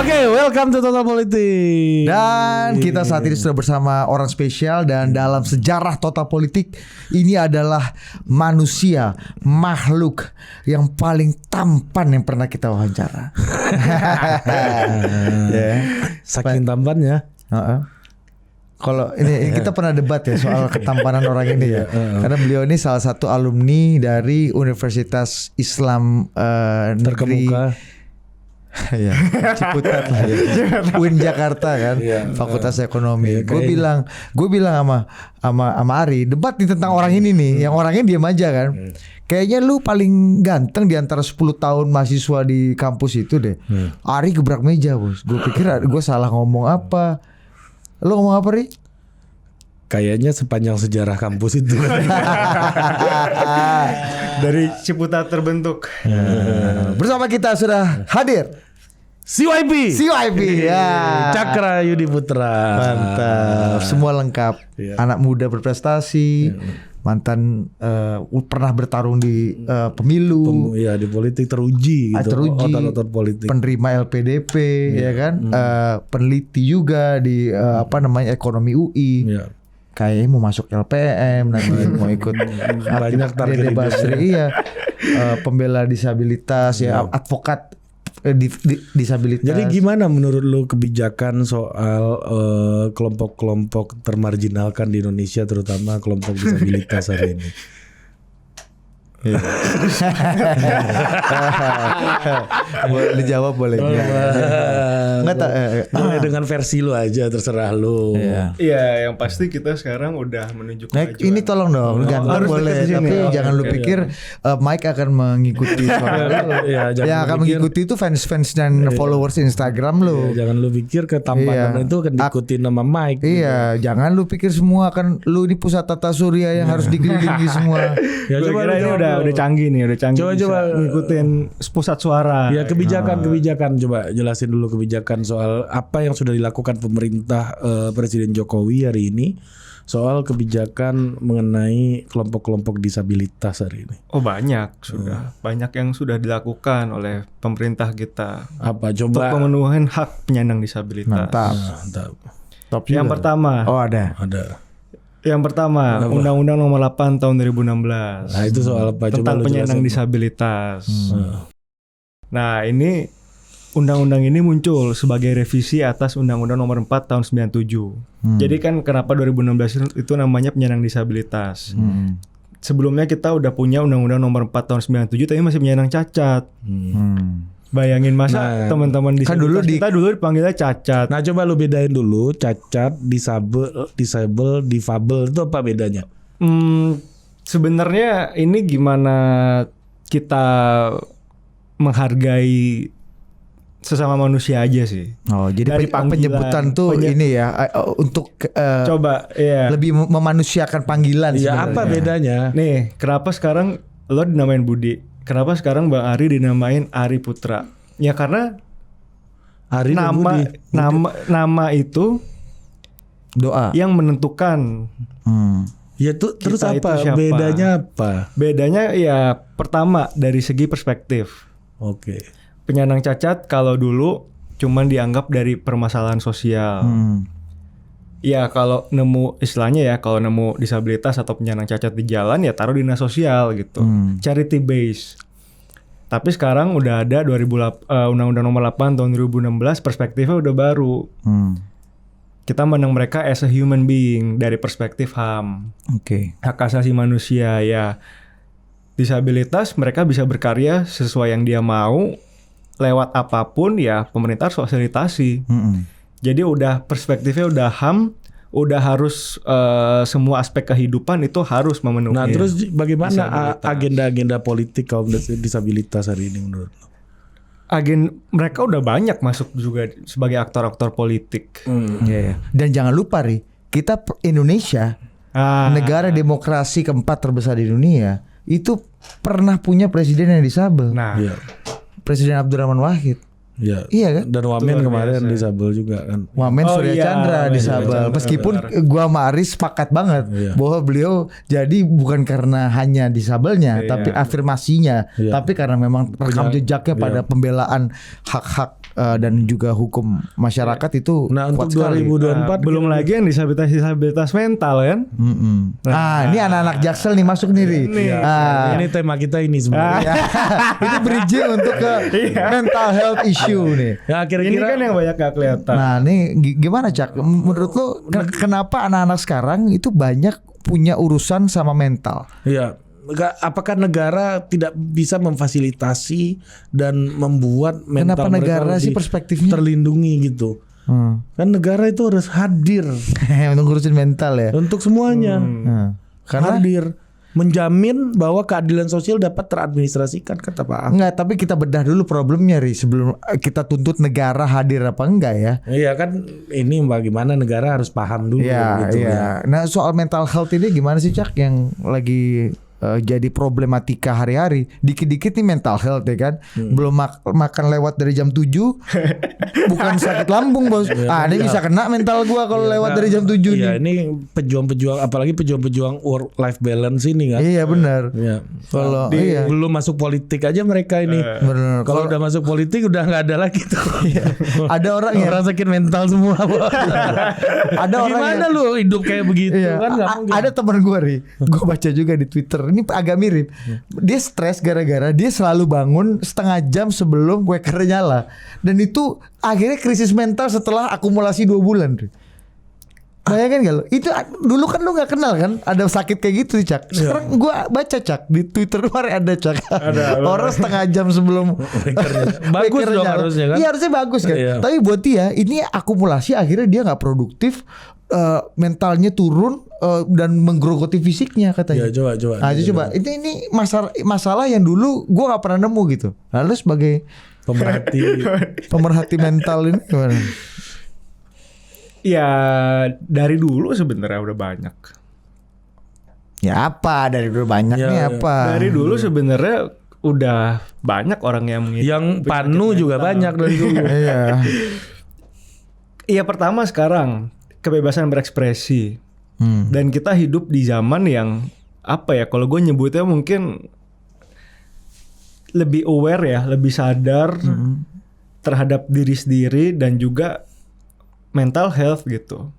Oke, welcome to Total Politik. Dan kita saat ini sudah bersama orang spesial. Dan dalam sejarah Total Politik, ini adalah manusia, makhluk yang paling tampan yang pernah kita wawancara. Saking tampannya. Kalau ini kita pernah debat ya soal ketampanan orang ini ya. Karena beliau ini salah satu alumni dari Universitas Islam Negeri Terkemuka. ya, Ciputat lah ya. UIN Jakarta kan, Fakultas Ekonomi. Gue bilang sama Ari, debat nih tentang orang ini nih, yang orangnya diam aja kan. Kayaknya lu paling ganteng di antara 10 tahun mahasiswa di kampus itu deh. Ari gebrak meja, Bos. Gue pikir gue salah ngomong apa. Lu ngomong apa, Ri? Kayaknya sepanjang sejarah kampus itu. Dari Ciputat terbentuk. Bersama kita sudah hadir CYP. ya. Cakra Yudi Putra. Mantap, semua lengkap. Iya. Anak muda berprestasi, mantan pernah bertarung di pemilu, Ya di politik teruji gitu. teruji, Otot-otot politik. penerima LPDP, ya kan, peneliti juga di ekonomi UI. Ya. Kayaknya mau masuk LPM nanti mau ikut Banyak target Dede hidupnya. Basri, pembela disabilitas ya, advokat disabilitas. Jadi gimana menurut lu kebijakan soal kelompok-kelompok termarginalkan di Indonesia, terutama kelompok disabilitas hari ini? Boleh dijawab boleh nggak tak Boleh dengan versi lu aja, terserah lu. Iya, yang pasti kita sekarang udah menuju Nah, kemajuan. ini tolong dong, ganteng harus boleh, dekat sini. tapi Oh, jangan lu oke. pikir Mike akan mengikuti suara lu. Ya, jangan Yang akan lu pikir- mengikuti itu fans-fans dan followers Instagram lu. Ya, jangan lu pikir ketampanan Iya. itu akan diikuti nama Mike. Iya, jangan lu pikir semua kan lu di pusat tata surya yang harus dikelilingi semua. Ya, Gua coba kira lu ini jawab udah dulu. canggih nih, udah canggih. Coba, bisa coba. ngikutin pusat suara. Ya kebijakan coba jelasin dulu kebijakan soal apa yang sudah dilakukan pemerintah Presiden Jokowi hari ini soal kebijakan mengenai kelompok-kelompok disabilitas hari ini. Oh banyak sudah, banyak yang sudah dilakukan oleh pemerintah kita Apa untuk coba? pemenuhan hak penyandang disabilitas. Mantap. Mantap. Top Yang juga. pertama, Oh ada. Ada. yang pertama Undang-Undang Nomor 8 Tahun 2016 Nah itu soal apa? Coba tentang lu penyandang jelasin. disabilitas. Nah ini undang-undang ini muncul sebagai revisi atas Undang-Undang Nomor 4 Tahun 97. Jadi kan kenapa 2016 itu namanya penyandang disabilitas. Sebelumnya kita udah punya Undang-Undang Nomor 4 Tahun 97 tapi masih penyandang cacat. Bayangin masa teman-teman kan disabilitas dulu kita dulu dipanggilnya cacat. Nah coba lu bedain dulu cacat, disable, difabel itu apa bedanya? Sebenarnya ini gimana kita menghargai sesama manusia aja sih. Oh, jadi Dari panggilan, penyebutan tuh ini ya untuk Coba ya. lebih memanusiakan panggilan Ya sebenarnya. apa bedanya? Nih, kenapa sekarang lo dinamain Budi? Kenapa sekarang Bang Ari dinamain Ari Putra? Ya karena Ari dan nama Budi. nama itu Doa. yang menentukan. Ya tuh terus Kita apa? itu siapa? Bedanya apa? Bedanya ya pertama dari segi perspektif. Oke. Penyandang cacat kalau dulu cuman dianggap dari permasalahan sosial. Ya kalau nemu istilahnya ya kalau nemu disabilitas atau penyandang cacat di jalan ya taruh dinas sosial gitu. Charity base. Tapi sekarang udah ada Undang-Undang Nomor 8 Tahun 2016 perspektifnya udah baru. Kita mandang mereka as a human being dari perspektif HAM. Oke. Hak asasi manusia ya. Disabilitas mereka bisa berkarya sesuai yang dia mau lewat apapun ya pemerintah harus fasilitasi. Jadi udah perspektifnya udah HAM, udah harus semua aspek kehidupan itu harus memenuhi. Nah terus bagaimana Disabilitas. agenda-agenda politik kaum disabilitas hari ini menurut lo? Mereka udah banyak masuk juga sebagai aktor-aktor politik. Iya, iya. Dan jangan lupa Ri, kita Indonesia negara demokrasi keempat terbesar di dunia itu pernah punya presiden yang disabel. Nah, Iya. Presiden Abdurrahman Wahid. Iya. Iya kan? Dan Wamen Luar kemarin biasa. disabel juga kan. Wamen Oh Surya iya, Chandra Wamen disabel. Surya Chandra, Meskipun benar. gua sama Aris sepakat banget Iya. bahwa beliau jadi bukan karena hanya disabelnya, Iya. tapi afirmasinya, Iya. tapi karena memang rekam jejaknya pada pembelaan hak-hak dan juga hukum masyarakat itu Nah untuk kuat sekali. 2024 belum lagi yang disabilitas mental kan. Ini anak-anak Jaksel nih masuk nih Ri. ini tema kita ini sebenarnya. Ini bridging untuk ke mental health issue nih. Ya Ini kira-kira kan yang banyak gak kelihatan. Nah ini gimana Cak? Menurut lo kenapa anak-anak sekarang itu banyak punya urusan sama mental? ya apakah negara tidak bisa memfasilitasi dan membuat mental Kenapa mereka negara sih lebih perspektifnya? terlindungi gitu? Kan negara itu harus hadir Untuk ngurusin mental ya. untuk semuanya. Karena Hadir menjamin bahwa keadilan sosial dapat teradministrasikan, kata Pak Ahok. enggak, tapi kita bedah dulu problemnya Ri sebelum kita tuntut negara hadir apa enggak ya. Iya kan, ini bagaimana negara harus paham dulu Iya, gitu iya. ya. Nah, soal mental health ini gimana sih Cak yang lagi jadi problematika hari-hari? Dikit-dikit nih mental health ya kan. Belum makan lewat dari jam 7 bukan sakit lambung, Bos. Ini bisa kena mental gua kalau lewat dari jam 7 Iya, nih. ini pejuang-pejuang, apalagi pejuang-pejuang work life balance ini kan. Iya, benar. Iya. Kalau iya. Belum masuk politik aja mereka ini. Benar. Kalau udah masuk politik udah nggak ada lagi tuh. Ada orang yang Orang sakit mental semua. ada orang Gimana yang lu hidup kayak begitu Iya, kan nggak mungkin. ada teman gue Ri, gue baca juga di Twitter. Ini agak mirip. Dia stres gara-gara dia selalu bangun setengah jam sebelum wakernya nyala, dan itu akhirnya krisis mental setelah akumulasi 2 bulan. Ri. Bayangin gak lo? Itu dulu kan lo nggak kenal kan? Ada sakit kayak gitu Cak. Sekarang gue baca Cak di Twitter kemarin ada Cak. Orang setengah jam sebelum Bagus wakernya dong nyala. harusnya kan? Iya harusnya bagus kan. Iya. Tapi buat dia ini akumulasi akhirnya dia nggak produktif, mentalnya turun dan menggerogoti fisiknya katanya. Ya coba. Nah, coba. Ini masalah yang dulu gue nggak pernah nemu gitu. Lalu sebagai pemerhati mental ini gimana? Ya dari dulu sebenarnya udah banyak. Ya apa dari dulu banyak Ya, nih ya. apa? Dari dulu sebenarnya udah banyak orang yang Yang panu juga banyak dari dulu. Iya. Iya, pertama sekarang kebebasan berekspresi. Dan kita hidup di zaman yang apa ya? Kalau gue nyebutnya mungkin lebih aware ya, lebih sadar terhadap diri sendiri dan juga mental health gitu.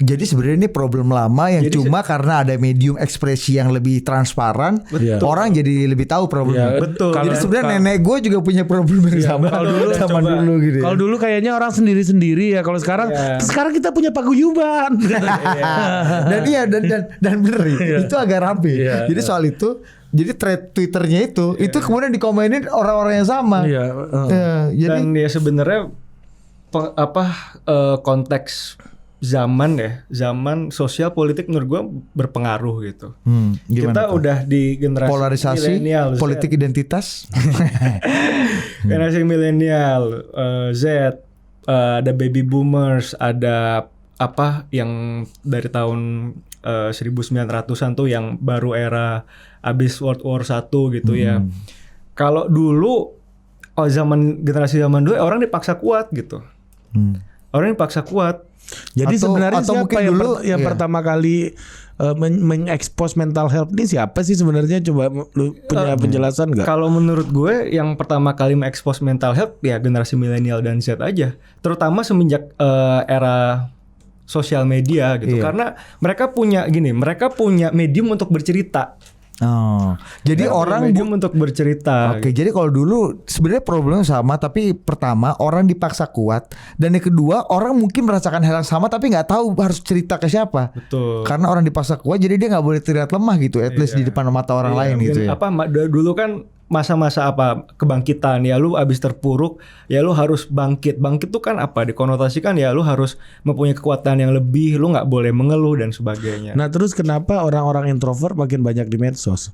Jadi sebenarnya ini problem lama yang cuma karena ada medium ekspresi yang lebih transparan, Betul. orang jadi lebih tahu problemnya. Iya, betul. Jadi sebenarnya nenek gue juga punya problem yang sama. Kalau dulu sama coba. dulu gitu. Ya. Kalau dulu kayaknya orang sendiri-sendiri ya. Kalau sekarang sekarang kita punya paguyuban. Dan iya dan bener itu agak rapi. Iya, Jadi soal itu, jadi thread Twitternya itu kemudian dikomenin orang-orang yang sama. Iya. Jadi Dan ya sebenarnya konteks zaman sosial politik menurut gue berpengaruh gitu. gimana Kita tuh? udah di generasi Polarisasi, milenial, politik identitas. generasi milenial, Z, ada baby boomers, ada apa yang dari tahun 1900-an tuh yang baru era abis World War 1 gitu ya. Kalau dulu generasi zaman dulu orang dipaksa kuat gitu. Orang dipaksa kuat. Jadi sebenarnya atau siapa mungkin yang, dulu, yang iya. pertama kali mengekspos mental health ini siapa sih sebenarnya? Coba lu punya penjelasan nggak? Kalau menurut gue yang pertama kali mengekspos mental health ya generasi milenial dan Z aja. Terutama semenjak era sosial media gitu. Iya. Karena mereka punya medium untuk bercerita. Oh, jadi Mereka punya orang medium untuk bercerita. Oke, jadi kalau dulu sebenarnya problemnya sama, tapi pertama orang dipaksa kuat, dan yang kedua orang mungkin merasakan hal yang sama tapi nggak tahu harus cerita ke siapa. Betul. Karena orang dipaksa kuat, jadi dia nggak boleh terlihat lemah gitu, at least di depan mata orang lain gitu ya. Dulu kan masa-masa kebangkitan ya, lu abis terpuruk ya lu harus bangkit tuh kan dikonotasikan ya lu harus mempunyai kekuatan yang lebih, lu nggak boleh mengeluh dan sebagainya. Nah terus kenapa orang-orang introvert makin banyak di medsos?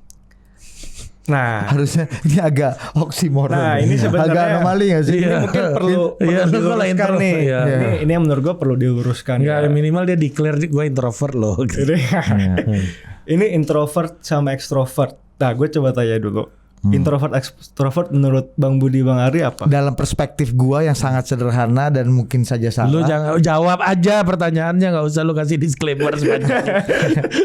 Nah Harusnya ini agak oksimoron. Nah, ini sebenarnya agak anomali nggak sih? ini mungkin perlu diluruskan nih. Iya. Ini yang menurut gue perlu diluruskan. Enggak, ya. minimal dia declare gue introvert loh. Gitu. Ini introvert sama extrovert. Nah, gue coba tanya dulu. Introvert extrovert menurut Bang Budi Bang Ari apa? Dalam perspektif gua yang sangat sederhana dan mungkin saja salah. Lu jangan jawab aja pertanyaannya, nggak usah lu kasih disclaimer sepanjang.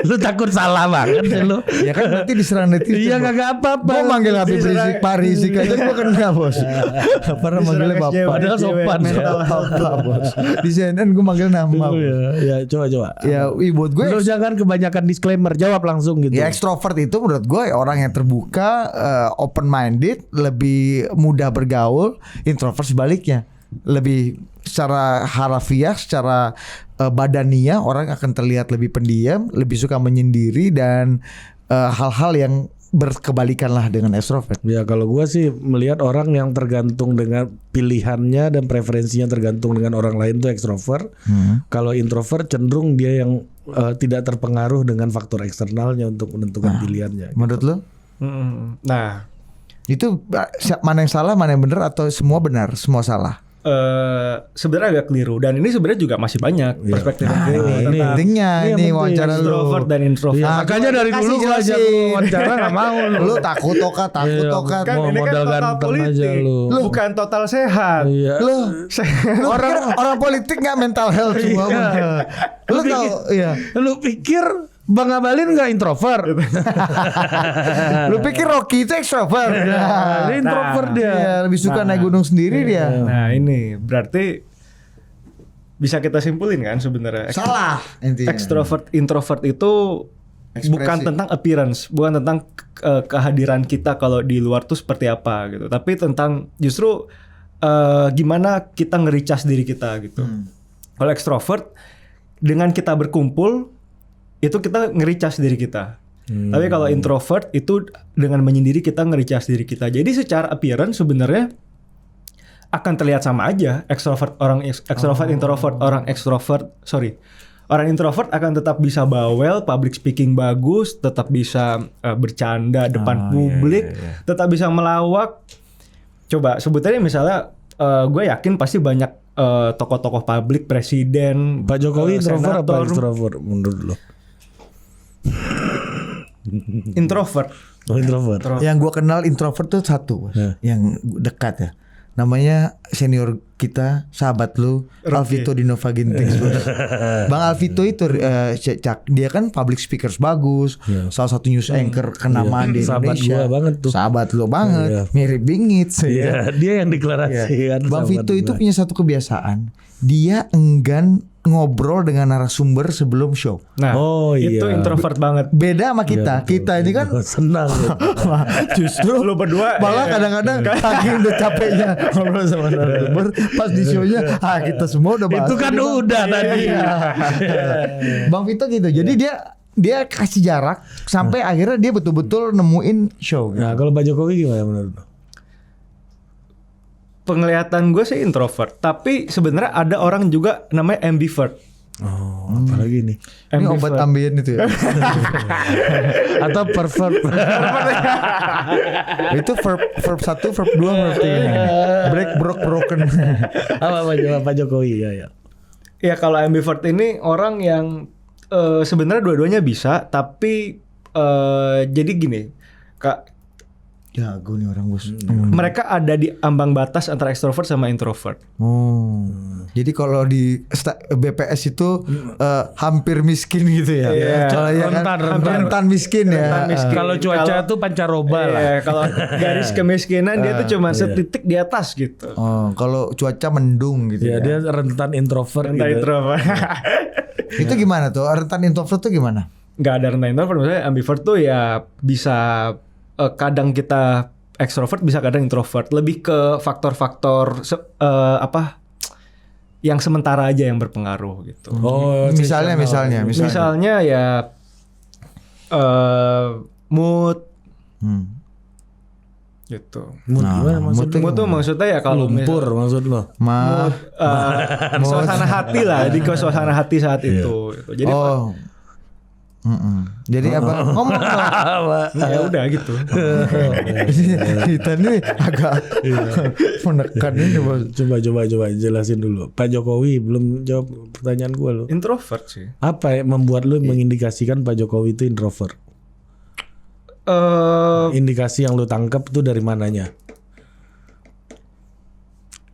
Lu takut salah banget sih lu. Ya kan nanti diserang netizen. Iya kagak apa-apa. Gua manggil Habib Rizik Parisik aja gua kena bos. Pernah manggilnya bapak. Padahal sopan. Bapak bos. Di CNN gua manggil nama. Ya coba. Ya buat gue Lu jangan kebanyakan disclaimer, jawab langsung gitu. ya ekstrovert itu menurut gue orang yang terbuka, open minded, lebih mudah bergaul. Introvert sebaliknya, lebih secara harafiah, secara badaniah orang akan terlihat lebih pendiam, lebih suka menyendiri dan hal-hal yang berkebalikan lah dengan ekstrovert. Ya kalau gua sih melihat orang yang tergantung dengan pilihannya dan preferensinya tergantung dengan orang lain tuh ekstrovert. Kalau introvert cenderung dia yang tidak terpengaruh dengan faktor eksternalnya untuk menentukan pilihannya. Menurut lo? Nah, Itu mana yang salah, mana yang benar, atau semua benar, semua salah? sebenarnya agak keliru dan ini sebenarnya juga masih banyak perspektif yang keliru Ini tentang pentingnya, ini wawancara lu. extrovert dan introvert. Ya, makanya dari kasih dulu gua aja jelasin. wawancara nggak mau Lu takut tokat, takut tokat. Kan Mau ini kan modal total ganteng politik, aja lu. bukan total sehat. Iya. Lu orang politik nggak mental health semua. Iya. Lu tahu, iya. Lu pikir Bang Abalin nggak introvert? Lu pikir Rocky itu extrovert? Dia introvert dia. Iya, lebih suka naik gunung sendiri dia. Nah ini berarti bisa kita simpulin kan sebenarnya Salah intinya. extrovert introvert itu Ekspresi. bukan tentang appearance, bukan tentang kehadiran kita kalau di luar tuh seperti apa gitu, tapi tentang justru gimana kita nge-recharge diri kita gitu. Kalau extrovert dengan kita berkumpul itu kita nge-recharge diri kita. Tapi kalau introvert itu dengan menyendiri kita nge-recharge diri kita. Jadi secara appearance sebenarnya akan terlihat sama aja. Extrovert introvert, orang introvert akan tetap bisa bawel, public speaking bagus, tetap bisa bercanda depan publik, tetap bisa melawak. Coba sebutannya misalnya gue yakin pasti banyak tokoh-tokoh publik, presiden, Pak Jokowi introvert apa senator. extrovert menurut lo? Introvert. Oh, introvert. Yang gua kenal introvert tuh satu, Bos. Yang dekat ya. Namanya senior kita, sahabat lu, Alvito Dinova Gintings. Bang Alvito itu Cak, dia kan public speakers bagus, salah satu news anchor kenamaan di Sahabat Indonesia. gua banget tuh. Sahabat lu banget, mirip Bingit. Iya, dia yang deklarasikan. Bang sahabat Vito itu gua. punya satu kebiasaan, dia enggan ngobrol dengan narasumber sebelum show. Nah, Oh, itu iya. introvert banget. Beda sama kita. Kita ini kan senang ya. justru Lu berdua malah kadang-kadang saking udah capeknya ngobrol sama narasumber, pas di show-nya kita semua udah bahas. Itu kan udah tadi. Bang Vito gitu. Jadi dia kasih jarak sampai akhirnya dia betul-betul nemuin show. Nah, kalau Pak Jokowi gimana menurut lo? Penglihatan gue sih introvert, tapi sebenarnya ada orang juga namanya ambivert. Oh, apalagi nih? Ini obat ambien itu ya. Atau pervert? Itu verb 1, verb 2, verb 3. Break, broke, broken. Apa Pak Jokowi ya? Ya kalau ambivert ini orang yang sebenarnya dua-duanya bisa, tapi jadi gini, Kak. Ya, gue nih orang bos. Mereka ada di ambang batas antara extrovert sama introvert. Oh, jadi kalau di BPS itu hampir miskin gitu ya? Iya. Kalau ya kan, rentan miskin ya. Rentan miskin. Kalau cuaca tuh pancaroba lah. Iya, kalau garis kemiskinan dia tuh cuma setitik di atas gitu. Oh, kalau cuaca mendung gitu Ya, ya. dia rentan introvert Rentan gitu. introvert. Itu gimana tuh? Rentan introvert tuh gimana? Nggak ada rentan introvert, maksudnya ambivert tuh ya bisa kadang kita ekstrovert, bisa kadang introvert. Lebih ke faktor-faktor yang sementara aja yang berpengaruh gitu. Oh, Misalnya ya mood gitu. Mood gimana maksudnya? Mood tuh maksudnya ya kalau lumpur maksud lo? suasana hati lah, di suasana hati saat itu. Jadi Jadi apa? Ngomong dong. ya udah gitu. Kita nih agak menekan ini bos. Coba jelasin dulu. Pak Jokowi belum jawab pertanyaan gue lo. Introvert sih. Apa yang membuat lo mengindikasikan Pak Jokowi itu introvert? indikasi yang lu tangkap tuh dari mananya?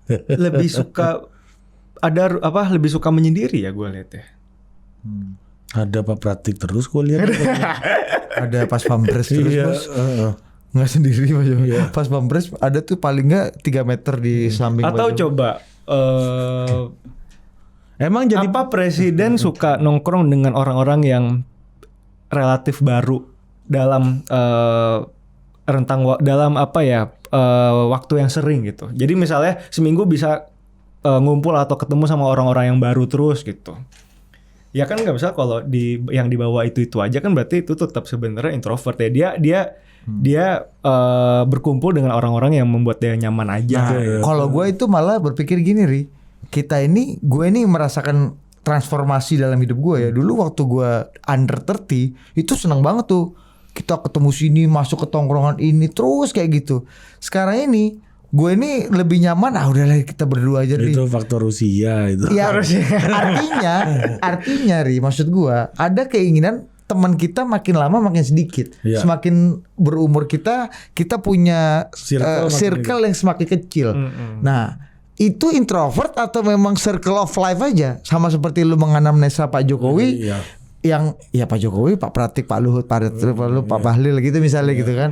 Lebih suka lebih suka menyendiri ya gue lihat ya. Ada Pak Pratik terus gue lihat. Ada pas pampres terus Iya, bos. Nggak sendiri Mas. Pas pampres ada tuh paling nggak 3 meter di samping. Atau coba Emang jadi apa presiden suka nongkrong dengan orang-orang yang relatif baru dalam waktu yang sering gitu. Jadi misalnya seminggu bisa ngumpul atau ketemu sama orang-orang yang baru terus gitu. Ya kan nggak bisa kalau yang dibawa itu aja kan berarti itu tetap sebenarnya introvert ya. Dia berkumpul dengan orang-orang yang membuat dia nyaman aja. Nah, kalau gue itu malah berpikir gini gue ini merasakan transformasi dalam hidup gue ya. Dulu waktu gue under 30 itu senang banget tuh. Kita ketemu sini, masuk ke tongkrongan ini terus kayak gitu. Sekarang ini gue ini lebih nyaman, udahlah kita berdua aja Ri. itu faktor usia itu. Ya artinya Ri, maksud gue ada keinginan teman kita makin lama makin sedikit. Iya. Semakin berumur kita punya Circle yang semakin kecil. Nah, itu introvert atau memang circle of life aja? Sama seperti lu menganamnesa Pak Jokowi. Iya. Yang ya Pak Jokowi, Pak Pratik, Pak Luhut, Pak Bahlil gitu misalnya gitu kan.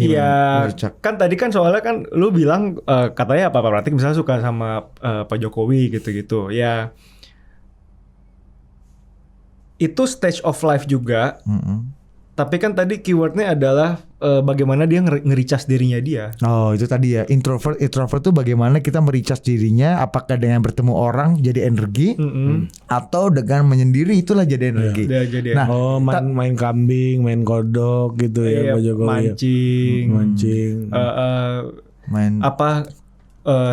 Iya, kan tadi kan soalnya kan lu bilang katanya Pak Pratik misalnya suka sama Pak Jokowi gitu-gitu. Ya itu stage of life juga. Tapi kan tadi keywordnya adalah bagaimana dia nge-recharge dirinya dia. Oh itu tadi ya, introvert tuh bagaimana kita me-recharge dirinya, apakah dengan bertemu orang jadi energi, atau dengan menyendiri itulah jadi energi. Jadi, main kambing, main kodok gitu ya Pak Jokowi. Mancing. Main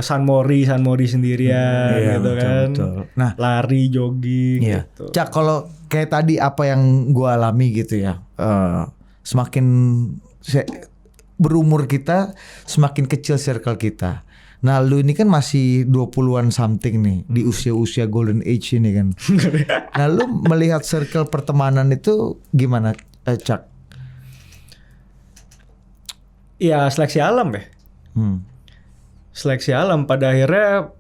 San Mori sendirian gitu kan. Betul. Nah, lari, jogging gitu. Cak, kalau kayak tadi apa yang gua alami gitu ya. Semakin berumur kita, semakin kecil circle kita. Nah, lu ini kan masih 20-an something nih, di usia-usia golden age ini kan. Nah, lu melihat circle pertemanan itu gimana, Cak? Ya, seleksi alam ya. Seleksi alam pada akhirnya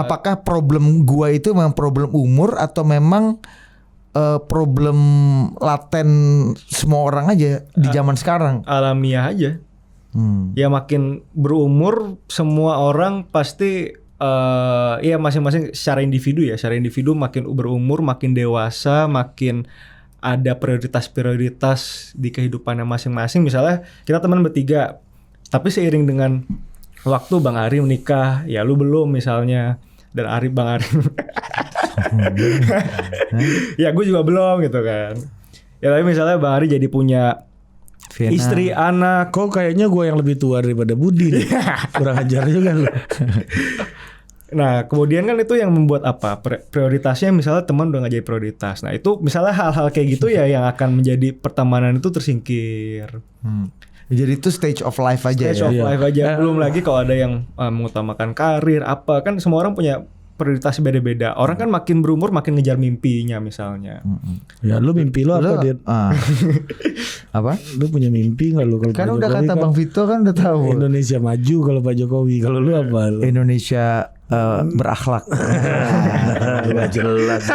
apakah problem gua itu memang problem umur atau memang problem laten semua orang aja di zaman sekarang? Alamiah aja. Ya makin berumur semua orang pasti ya masing-masing secara individu makin berumur, makin dewasa, makin ada prioritas-prioritas di kehidupannya masing-masing. Misalnya kita teman bertiga, tapi seiring dengan waktu Bang Ari menikah, ya lu belum misalnya, dan Bang Ari ya gue juga belum gitu kan. Ya tapi misalnya Bang Ari jadi punya istri, anak. Kok kayaknya gue yang lebih tua daripada Budi nih. Kurang ajar juga lu. Nah kemudian kan itu yang membuat apa, prioritasnya misalnya teman udah gak jadi prioritas. Nah itu misalnya hal-hal kayak gitu ya yang akan menjadi pertemanan itu tersingkir. Jadi itu stage of life aja. Stage of life aja. Belum lagi kalau ada yang mengutamakan karir apa, kan semua orang punya prioritas beda-beda. Orang kan makin berumur makin ngejar mimpinya misalnya. Ya lu mimpi lu apa Dit? Apa? Lu punya mimpi nggak lu kalau kan Pak udah Jokowi kata Bang Vito kan udah tahu. Indonesia maju kalau Pak Jokowi. Kalau lu apa? Lu? Indonesia berakhlak. Gak jelas.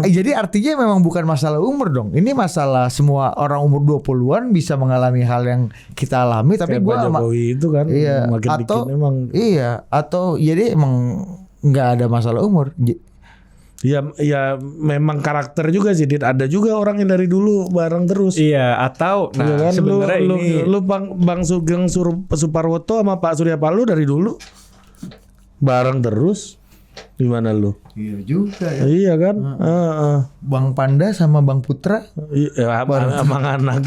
Jadi artinya memang bukan masalah umur dong. Ini masalah semua orang umur 20-an bisa mengalami hal yang kita alami. Tapi gua Pak Jokowi itu kan makin atau bikin emang. Iya, atau jadi emang nggak ada masalah umur. Ya memang karakter juga sih Dit. Ada juga orang yang dari dulu bareng terus. Iya, atau nah kan, sebenarnya ini lu Bang Sugeng Suparwoto sama Pak Surya Paloh dari dulu bareng terus. Gimana lu? Iya juga ya. Iya kan? Bang Panda sama Bang Putra. Iya, emang anak.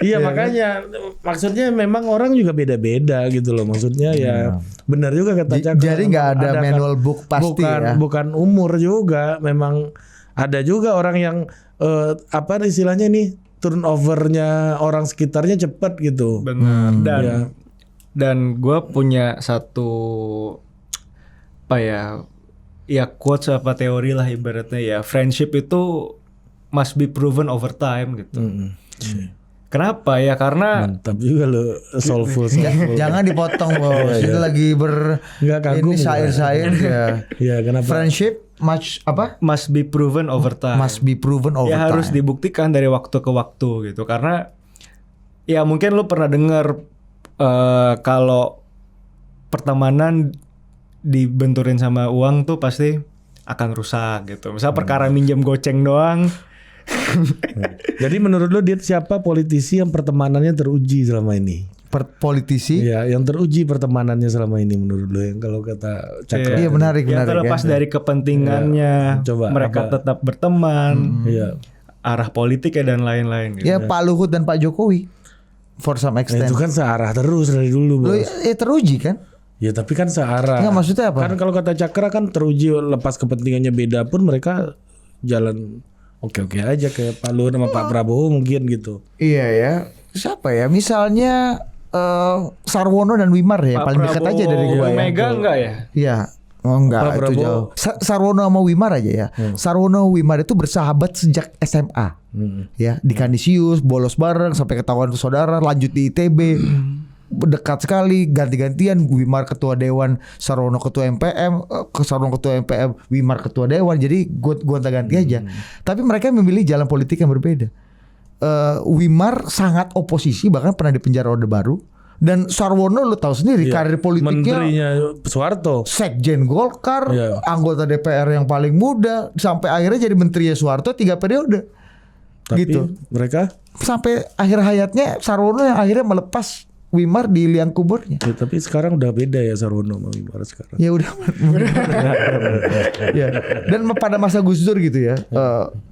Iya makanya maksudnya memang orang juga beda-beda gitu loh. Maksudnya ya benar juga kata Cak. Jadi nggak ada manual book pasti bukan umur juga. Memang ada juga orang yang apa istilahnya nih, turnovernya orang sekitarnya cepat gitu. Benar. Dan gue punya satu ya quotes apa teori lah ibaratnya ya, friendship itu must be proven over time gitu. Kenapa ya? Karena Mantap juga lo, soulful. Jangan dipotong bos. Ini lagi Nggak kagum ini syair-syair ya. Ya kenapa? Friendship must be proven over time. Must be proven over ya time. harus dibuktikan dari waktu ke waktu gitu. Karena ya mungkin lu pernah dengar kalau pertemanan dibenturin sama uang tuh pasti akan rusak gitu. Misal perkara minjem goceng doang. Jadi menurut lo dia siapa politisi yang pertemanannya teruji selama ini? Politisi? Iya, yang teruji pertemanannya selama ini menurut lo, yang kalau kata Cakra. Iya menarik. Ya terlepas dari kepentingannya, Coba, mereka apa? tetap berteman, Iya. arah politiknya dan lain-lain gitu. Ya Pak Luhut dan Pak Jokowi for some extent. Itu kan searah terus dari dulu, Lo Bos. teruji kan? Ya tapi kan searah. Nggak, maksudnya apa? Kan kalau kata Cakra kan teruji, lepas kepentingannya beda pun mereka jalan oke-oke aja, kayak Pak Luhut sama Pak Prabowo mungkin gitu. Iya ya. Siapa ya? Misalnya Sarwono dan Wimar ya, Pak paling dekat Prabowo, aja dari gua ya. Mega enggak ya? Iya. Oh enggak, Pak itu Prabowo. jauh. Sarwono sama Wimar aja ya. Sarwono Wimar itu bersahabat sejak SMA. Ya, di Kanisius, bolos bareng sampai ketahuan saudara, lanjut di ITB. Dekat sekali, ganti-gantian. Wimar ketua dewan, Sarwono ketua MPM, Sarwono ketua MPM, Wimar ketua dewan. Jadi gonta-ganti aja. Tapi mereka memilih jalan politik yang berbeda. Wimar sangat oposisi, bahkan pernah dipenjara Orde Baru. Dan Sarwono lu tahu sendiri karir politiknya, Menterinya Soeharto. Sekjen Golkar, Iya. anggota DPR yang paling muda, sampai akhirnya jadi Menteri Soeharto 3 periode. Tapi Gitu. mereka Sampai akhir hayatnya Sarwono yang akhirnya melepas Wimar di liang kuburnya. ya, tapi sekarang udah beda ya Sarwono sama Wimar sekarang. Ya udah. Ya. Dan pada masa Gus Dur gitu ya.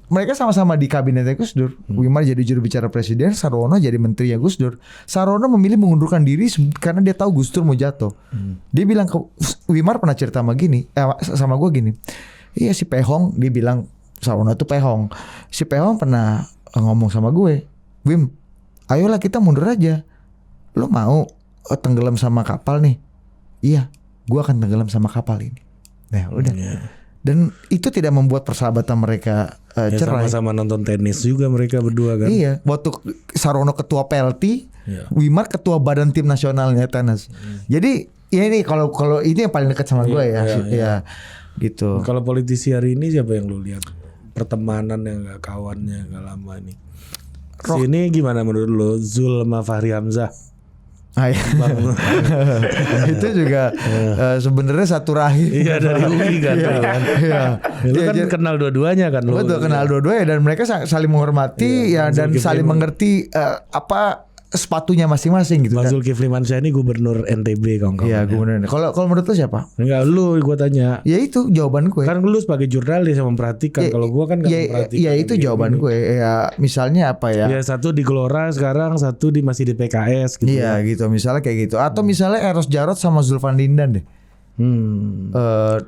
Mereka sama-sama di kabinetnya Gus Dur. Wimar jadi juru bicara presiden, Sarwono jadi menterinya Gus Dur. Sarwono memilih mengundurkan diri karena dia tahu Gus Dur mau jatuh. Dia bilang ke Wimar, pernah cerita sama gue gini. Iya si Pehong, dia bilang Sarwono itu Pehong. Si Pehong pernah ngomong sama gue, Wim, ayolah kita mundur aja. Lo mau tenggelam sama kapal nih? Iya, gue akan tenggelam sama kapal ini. Nah udah. Dan itu tidak membuat persahabatan mereka Ya, cerai. sama-sama nonton tenis juga mereka berdua kan. Iya, waktu Sarwono ketua PLT, Iya. Wimar ketua badan tim nasionalnya tenis. Jadi ya ini kalau ini yang paling dekat sama gue ya, ya gitu. Kalau politisi hari ini siapa yang lu lihat pertemanan yang gak kawannya gak lama ini? Sini gimana menurut lu, Zul sama Fahri Hamzah? Ah, iya. Itu juga sebenarnya satu rahim. Iya dari UI kan. Iya. Lu kan kenal dua-duanya kan lu. Betul, kenal dua-duanya dan mereka saling menghormati ya dan saling mengerti apa sepatunya masing-masing gitu Bang kan. Zulkifli Mansyah ini gubernur NTB kawan-kawan. Iya, gubernur. Kalau menurut lu siapa? Enggak, lu gua tanya. Ya itu jawaban gue. Kan lu sebagai jurnalis yang memperhatikan. Kalau gua kan enggak memperhatikan. Ya itu jawaban gue. Ya misalnya apa ya? Ya satu di Gelora sekarang, satu masih di PKS gitu. Iya gitu, misalnya kayak gitu. Atau misalnya Eros Jarot sama Zulfan Lindan deh.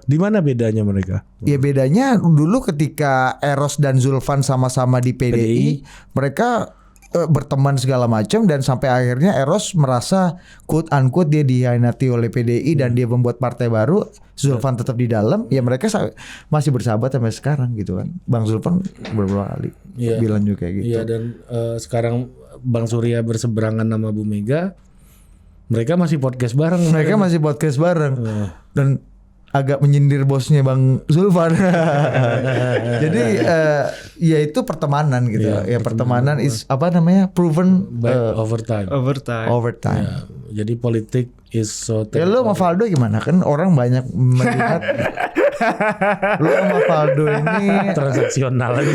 Di mana bedanya mereka? Ya bedanya dulu ketika Eros dan Zulfan sama-sama di PDI. Mereka berteman segala macam dan sampai akhirnya Eros merasa quote unquote dia dihianati oleh PDI dan dia membuat partai baru. Zulfan tetap di dalam, ya mereka masih bersahabat sampai sekarang gitu kan. Bang Zulfan beberapa kali bilang juga kayak gitu. Iya, dan sekarang Bang Surya berseberangan sama Bu Mega, mereka masih podcast bareng. Mereka masih podcast bareng dan agak menyindir bosnya Bang Zulfan. Jadi ya itu pertemanan gitu. Ya pertemanan is apa namanya? Proven by overtime. Overtime. Ya, jadi politik is so Ya lu sama Valdo gimana? Kan orang banyak melihat lu sama Valdo ini transaksional aja.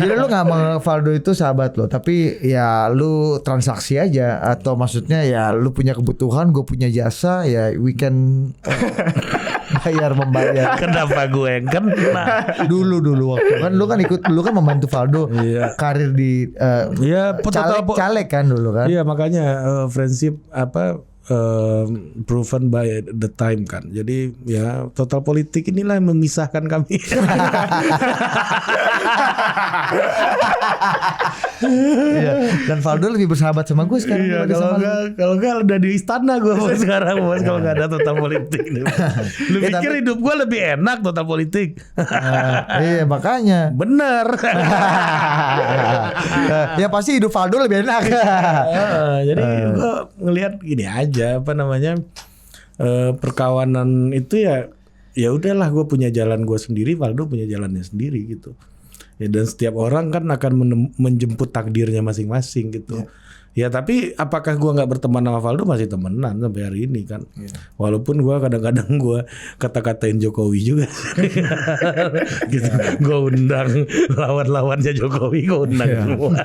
jadi lu gak sama Valdo itu sahabat lo, tapi ya lu transaksi aja. Atau maksudnya ya lu punya kebutuhan, gue punya jasa, ya we can membayar. Kenapa gue yang kena? Dulu waktu kan lu kan membantu Valdo karir di Iya, caleg kan dulu kan. Iya, makanya friendship apa proven by the time kan. Jadi ya total politik inilah yang memisahkan kami. Iya. Dan Valdo lebih bersahabat sama gue sekarang. Iya, daripada sama lu. kalau enggak udah di istana gue sekarang Bos, kalau enggak ada total politik. Lu pikir hidup gue lebih enak total politik? Iya makanya. Bener. Ya pasti hidup Valdo lebih enak. Jadi gue ngelihat gini aja, apa namanya, perkawanan itu ya udahlah, gue punya jalan gue sendiri, Valdo punya jalannya sendiri gitu. Ya, dan setiap orang kan akan menjemput takdirnya masing-masing gitu. Ya tapi apakah gue nggak berteman sama Valdo, masih temenan sampai hari ini kan. Walaupun gue kadang-kadang gue kata-katain Jokowi juga. Gitu. Gue undang lawan-lawannya Jokowi, gue undang semua.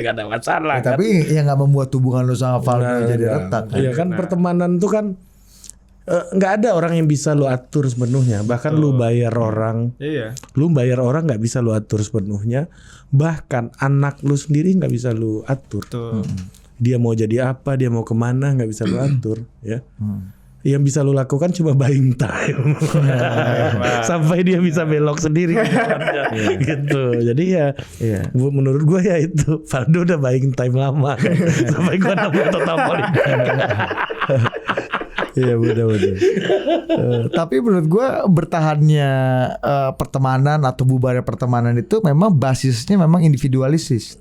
Gak ada masalah. Ya, tapi yang nggak membuat hubungan lu sama Valdo jadi retak. Iya kan, pertemanan tuh kan nggak ada orang yang bisa lu atur sepenuhnya. Bahkan lu bayar orang, lu bayar orang nggak bisa lu atur sepenuhnya. Bahkan anak lu sendiri nggak bisa lu atur. Dia mau jadi apa, dia mau kemana, nggak bisa lu atur, ya. Yang bisa lu lakukan cuma buying time. Sampai dia bisa belok sendiri. Gitu. Jadi ya, menurut gue ya itu Valdo udah buying time lama. Sampai gue nemu total politik. Iya benar. Tapi menurut gue bertahannya pertemanan atau bubarnya pertemanan itu memang basisnya memang individualistis.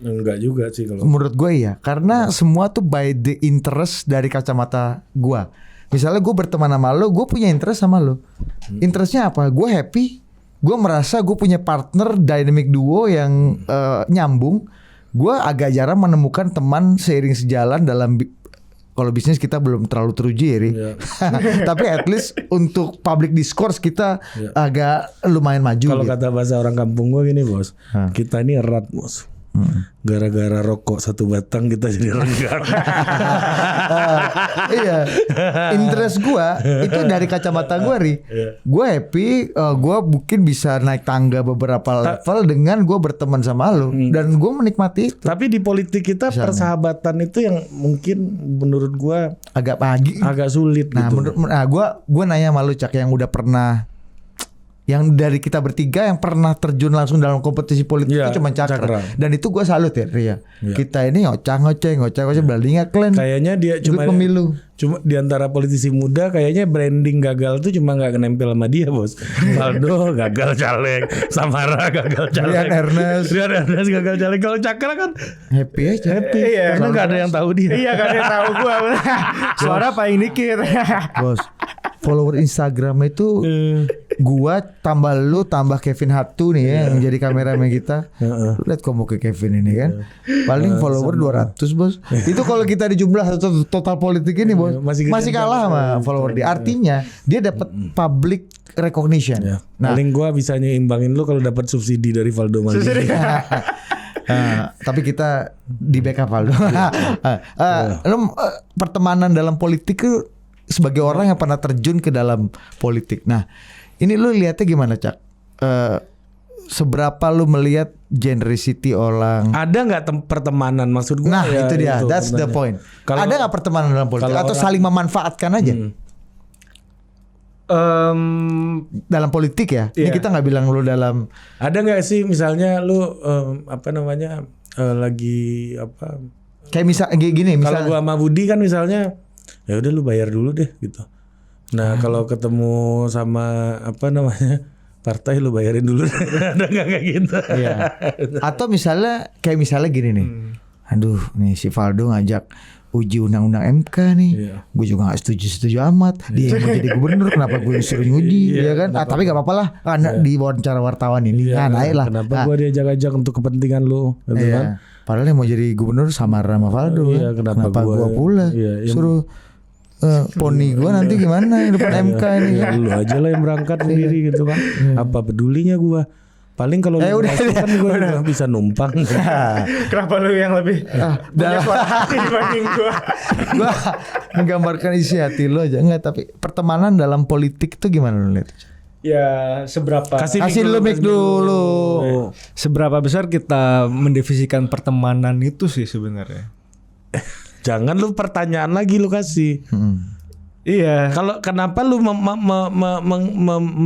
Enggak juga sih kalau. Menurut gue ya, karena semua tuh by the interest dari kacamata gue. Misalnya gue berteman sama lo, gue punya interest sama lo. Interestnya apa? Gue happy. Gue merasa gue punya partner dynamic duo yang nyambung. Gue agak jarang menemukan teman seiring sejalan dalam kalau bisnis kita belum terlalu teruji ya, Ri. Tapi at least untuk public discourse kita agak lumayan maju. Kalau gitu. kata bahasa orang kampung gue gini Bos, kita ini erat Bos. Gara-gara rokok satu batang kita jadi renggang. Iya, interest gue itu dari kacamata gue, Ri. Gue happy, gue mungkin bisa naik tangga beberapa level dengan gue berteman sama lo, dan gue menikmati itu. Tapi di politik kita persahabatan itu yang mungkin menurut gue agak sulit. Nah, gitu. gue nanya sama lu Cak, yang udah pernah, yang dari kita bertiga yang pernah terjun langsung dalam kompetisi politik itu cuma Cakra. Dan itu gue salut ya, Ria. Kita ini ngoceh berlinga klan. Kayaknya dia cuma pemilu. Cuma di antara politisi muda kayaknya branding gagal tuh cuma nggak nempel sama dia Bos. Valdo gagal caleg, Samara gagal caleg, Rian Ernest gagal caleg. Kalau Cakra kan happy karena nggak ada yang tahu dia. Iya, nggak ada yang tahu gue. Suara paling dikit. Bos, follower Instagram itu gua tambah lu tambah Kevin Hatu nih ya, yang jadi kameramen kita. Lu lihat kok mau ke Kevin ini kan. Paling follower 200 Bos. Itu kalau kita dijumlah total politik ini Bos, masih kalah sama follower dia. Artinya dia dapat public recognition. Nah, paling gua bisa nyimbangin lu kalau dapat subsidi dari Valdo Maldini. Tapi kita di backup Valdo. Lu pertemanan dalam politik itu sebagai orang yang pernah terjun ke dalam politik. Nah, ini lu lihatnya gimana Cak? Seberapa lu melihat generosity orang? Ada nggak pertemanan maksud gue? Nah itu dia, that's the point. Ada nggak pertemanan dalam politik atau saling memanfaatkan aja? Dalam politik ya? Ini kita nggak bilang lu dalam. Ada nggak sih misalnya lu lagi apa? Kayak gini. Kalau gua sama Budi kan misalnya, ya udah lu bayar dulu deh gitu. Nah kalau ketemu sama partai lu bayarin dulu. Ada nggak kayak gitu? Iya. Atau misalnya gini nih. Aduh nih si Valdo ngajak uji undang-undang MK nih. Gue juga gak setuju amat. Dia yang mau jadi gubernur, kenapa gue disuruh nguji? Ya kan? Tapi gak apa-apa lah, karena di wawancara wartawan ini. Naik lah. Kenapa gue diajak-ajak untuk kepentingan lu? Gitu kan? Padahal yang mau jadi gubernur Samara sama Valdo. Kenapa gue pula suruh poni gue nanti gimana depan MK ini? Lu aja lah yang berangkat sendiri gitu kan. Apa pedulinya gue? Paling kalau kan gue udah bisa numpang. Kenapa lu yang lebih punya suara hati dibanding gue? Gue menggambarkan isi hati lu aja. Enggak, tapi pertemanan dalam politik itu gimana lu lihat? Ya seberapa kasih lu mic dulu. Seberapa besar kita mendefinisikan pertemanan itu sih sebenarnya? Jangan lu pertanyaan lagi lu kasih. Iya. Kalau kenapa lu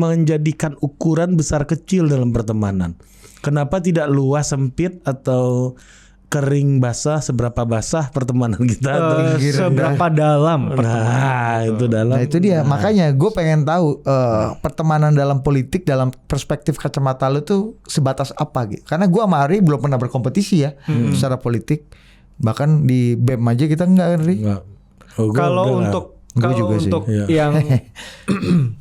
menjadikan ukuran besar kecil dalam pertemanan? Kenapa tidak luas sempit atau kering basah, seberapa basah pertemanan kita? Seberapa dalam Nah, itu dalam. Nah itu dia, makanya gue pengen tahu pertemanan dalam politik dalam perspektif kacamata lu tuh sebatas apa gitu. Karena gue sama Ari belum pernah berkompetisi ya secara politik. Bahkan di BEM aja kita enggak, Ari. Enggak. Oh, Kalau juga sih. untuk yang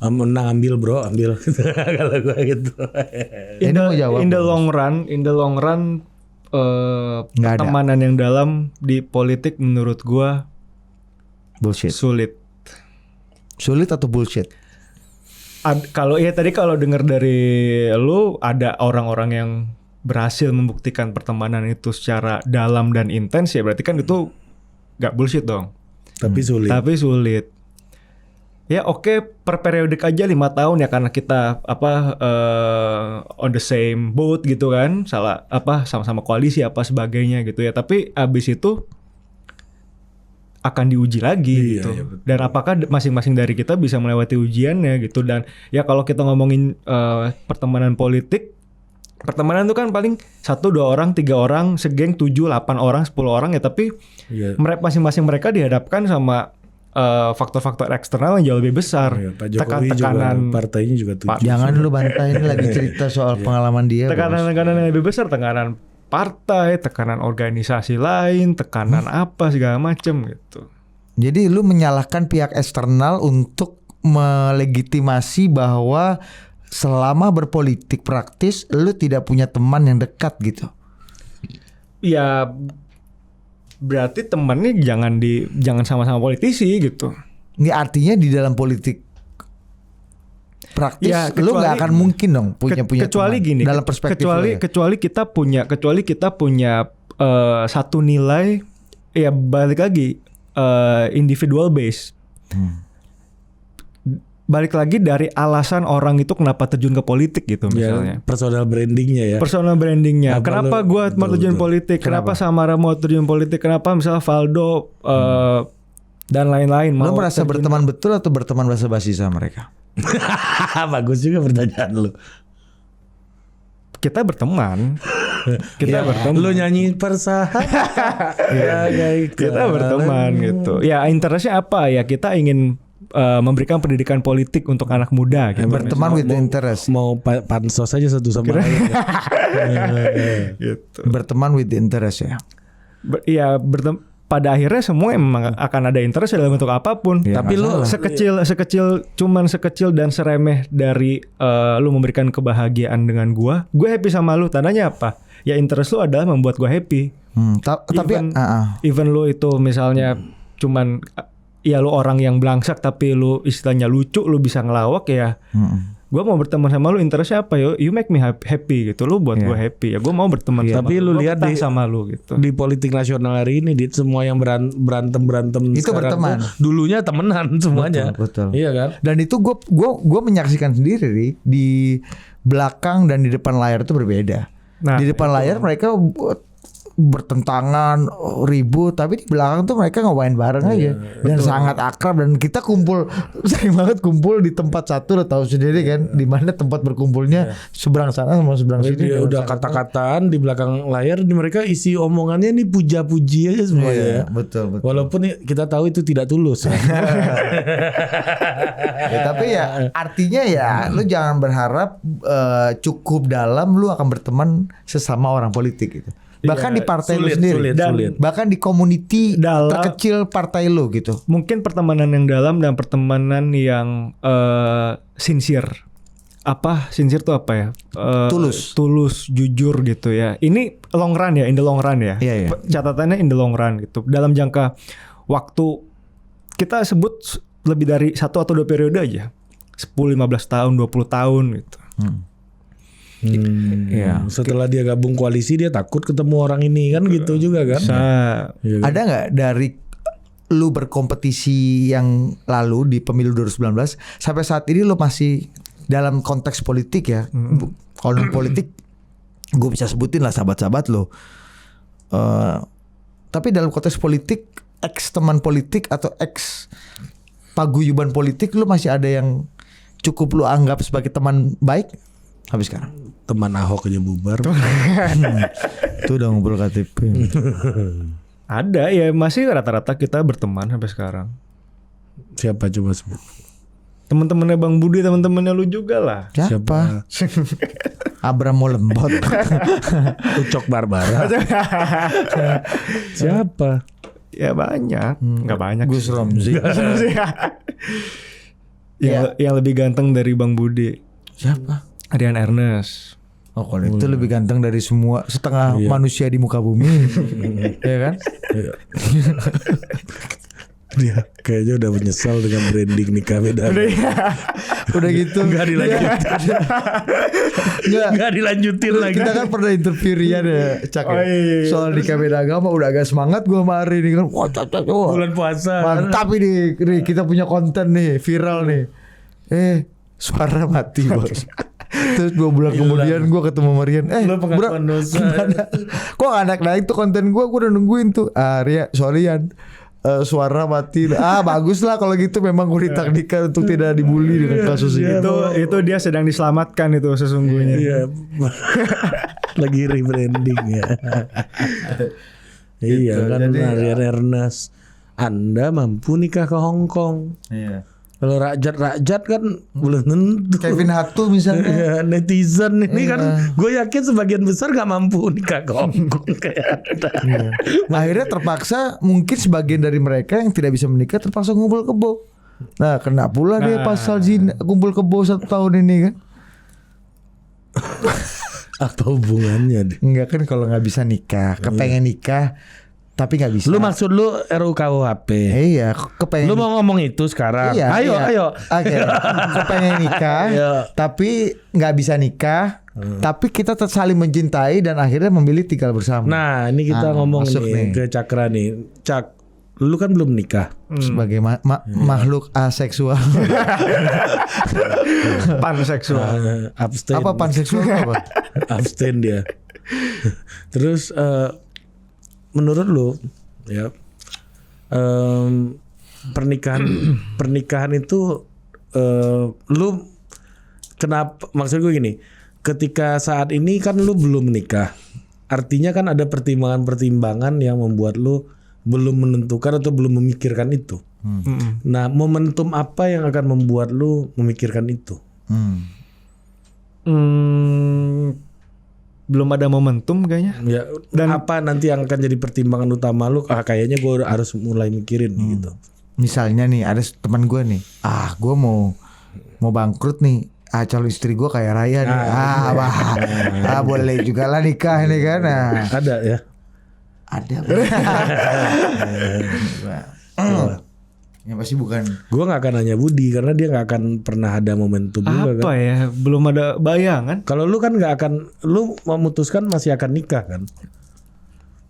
menang ambil bro, ambil. Kalau gue gitu. in mau jawab, the long run Nggak ada. pertemanan yang dalam di politik menurut gua Bullshit. sulit. Sulit atau bullshit? Kalau dengar dari lu ada orang-orang yang berhasil membuktikan pertemanan itu secara dalam dan intens, ya berarti kan itu nggak bullshit dong. Tapi sulit. Ya oke, per periodik aja 5 tahun ya, karena kita on the same boat gitu kan, sama-sama koalisi apa sebagainya gitu ya. Tapi abis itu akan diuji lagi gitu. Iya, Dan apakah masing-masing dari kita bisa melewati ujiannya gitu. Dan ya kalau kita ngomongin pertemanan politik, pertemanan itu kan paling 1, 2 orang, 3 orang, segeng 7, 8 orang, 10 orang ya. Tapi masing-masing mereka dihadapkan sama faktor-faktor eksternal yang jauh lebih besar. Pak Jokowi tekanan partainya juga 7. Jangan lu bantai, ini lagi cerita soal pengalaman dia. Tekanan-tekanan yang lebih besar, tekanan partai, tekanan organisasi lain, tekanan apa segala macam gitu. Jadi lu menyalahkan pihak eksternal untuk melegitimasi bahwa selama berpolitik praktis lu tidak punya teman yang dekat gitu. Ya berarti temannya jangan sama-sama politisi gitu. Ini artinya di dalam politik praktis Ya, lu nggak akan mungkin dong punya kecuali teman. gini, dalam perspektif kecuali kita punya satu nilai, ya balik lagi individual base. Balik lagi dari alasan orang itu kenapa terjun ke politik gitu misalnya. Personal brandingnya ya. Personal brandingnya. Kenapa gue mau terjun politik? Kenapa Samara mau terjun politik? Kenapa misalnya Valdo dan lain-lain mau lu merasa berteman betul atau berteman basa-basi sama mereka? Bagus juga pertanyaan lu. Kita berteman. berteman. Lu nyanyi persahabatan. Kita berteman gitu. Ya interestnya apa ya? Kita ingin memberikan pendidikan politik untuk anak muda gitu. Berteman with interest. Mau pansos aja satu sama lain. Gitu. Berteman with interest ya. Pada akhirnya semua memang akan ada interest dalam bentuk apapun. Ya, tapi lu sekecil dan seremeh dari lu memberikan kebahagiaan dengan gue happy sama lu. Tandanya apa? Ya interest lu adalah membuat gue happy. Tapi even lu itu misalnya cuman ya lu orang yang belangsak tapi lu istilahnya lucu, lu bisa ngelawak ya. Gue mau berteman sama lu, interestnya apa ya? You make me happy gitu. Lu buat gue happy ya. Gue mau berteman sama tapi lu lihat sama lu gitu. Di politik nasional hari ini, semua yang berantem itu berteman. Dulunya temenan semuanya. Betul. Iya kan? Dan itu gue menyaksikan sendiri di belakang dan di depan layar itu berbeda. Nah, di depan layar mereka bertentangan, ribut, tapi di belakang tuh mereka ngawain bareng aja dan sangat akrab. Dan kita sering banget kumpul di tempat satu, lo tahu sendiri kan, di mana tempat berkumpulnya seberang sana sama seberang sini. Dia udah kata-kataan di belakang layar, di mereka isi omongannya nih puja-puji aja semua ya. Betul. Walaupun kita tahu itu tidak tulus. Tapi ya artinya ya lu jangan berharap cukup dalam lu akan berteman sesama orang politik gitu. Bahkan di partai lu sendiri, bahkan di community terkecil partai lu gitu. Mungkin pertemanan yang dalam dan pertemanan yang sincere. Sincere tuh apa ya? Tulus, jujur gitu ya. Ini long run ya, in the long run ya. Iya. Catatannya in the long run gitu. Dalam jangka waktu kita sebut lebih dari 1 atau 2 periode aja. 10, 15 tahun, 20 tahun gitu. Ya. Setelah dia gabung koalisi, dia takut ketemu orang ini kan gitu juga kan. Ya. Ada nggak dari lu berkompetisi yang lalu di pemilu 2019 sampai saat ini lu masih dalam konteks politik ya? Kalau politik gue bisa sebutin lah sahabat-sahabat lu. Tapi dalam konteks politik ex teman politik atau ex paguyuban politik, lu masih ada yang cukup lu anggap sebagai teman baik habis sekarang? Teman Ahok aja bubar. Itu udah ngumpul KTP. Ada ya, masih rata-rata kita berteman sampai sekarang. Siapa coba sebut? Teman-temannya Bang Budi, teman-temannya lu juga lah. Siapa? Abram Molembot. Ucok Barbara. Siapa? Ya banyak, nggak banyak. Gus Romzi. Yang lebih ganteng dari Bang Budi. Siapa? Rian Ernest. Oh, kalau itu lebih ganteng dari semua setengah manusia di muka bumi. Ya kan? Dia kayaknya udah menyesal dengan branding nikah beda. Udah gitu. Nggak dilanjutin. Nggak dilanjutin lagi. Kita kan pernah interview Rian ya, Cak. Oh, iya. Soal nikah beda agama udah agak semangat gue sama Ari nih kan. Wah, Bulan puasa. mantap ini. Nih, kita punya konten nih, viral nih. Suara mati, Bos. Terus 2 bulan kemudian gue ketemu Marian. Lo pengakuan dosa. Gimana? Kok gak naik-naik tuh konten gue udah nungguin tuh. Ria, sorry Yan. Suara mati. Bagus lah kalau gitu, memang gue ditakdirkan untuk tidak dibully dengan kasus ini. Itu dia sedang diselamatkan itu sesungguhnya. Iya. Lagi rebranding ya. Iya kan, Rian Ernest. Anda mampu nikah ke Hong Kong. Iya. Kalau rakyat kan belum tentu. Kevin Hatu misalnya. Ya, netizen ini kan gue yakin sebagian besar gak mampu nikah ke Hong Kong kayak ada. Akhirnya terpaksa, mungkin sebagian dari mereka yang tidak bisa menikah terpaksa ngumpul kebo. Nah, kena pula dia pasal zina kumpul kebo 1 tahun ini kan. Apa hubungannya deh? Enggak kan, kalau nggak bisa nikah, kepengen nikah tapi nggak bisa. Lu maksud lu RUKUHP? Iya, kepengen. Lu mau ngomong itu sekarang? Iya, ayo. Oke. Kepengen nikah, tapi nggak bisa nikah. Tapi kita tetap saling mencintai dan akhirnya memilih tinggal bersama. Nah, ini kita ngomong nih ke Cakra nih. Cak, lu kan belum nikah. Sebagai makhluk aseksual. Panseksual. Abstain. Apa panseksual apa? Abstain dia. Terus menurut lu ya, pernikahan itu lu kenapa, maksud gue gini, ketika saat ini kan lu belum nikah, artinya kan ada pertimbangan-pertimbangan yang membuat lu belum menentukan atau belum memikirkan itu. Nah, momentum apa yang akan membuat lu memikirkan itu? Belum ada momentum kayaknya. Ya, dan apa nanti yang akan jadi pertimbangan utama lu? Kayaknya gue harus mulai mikirin gitu. Misalnya nih, ada teman gue nih, gue mau bangkrut nih. Calon istri gue kayak Raya nih. Boleh juga lah nikah nih kan. Ada ya? Ada. Ya pasti bukan. Gue gak akan nanya Budi karena dia gak akan pernah ada momentum juga kan. Apa ya? Belum ada bayangan. Kalau lu kan gak akan, lu memutuskan masih akan nikah kan?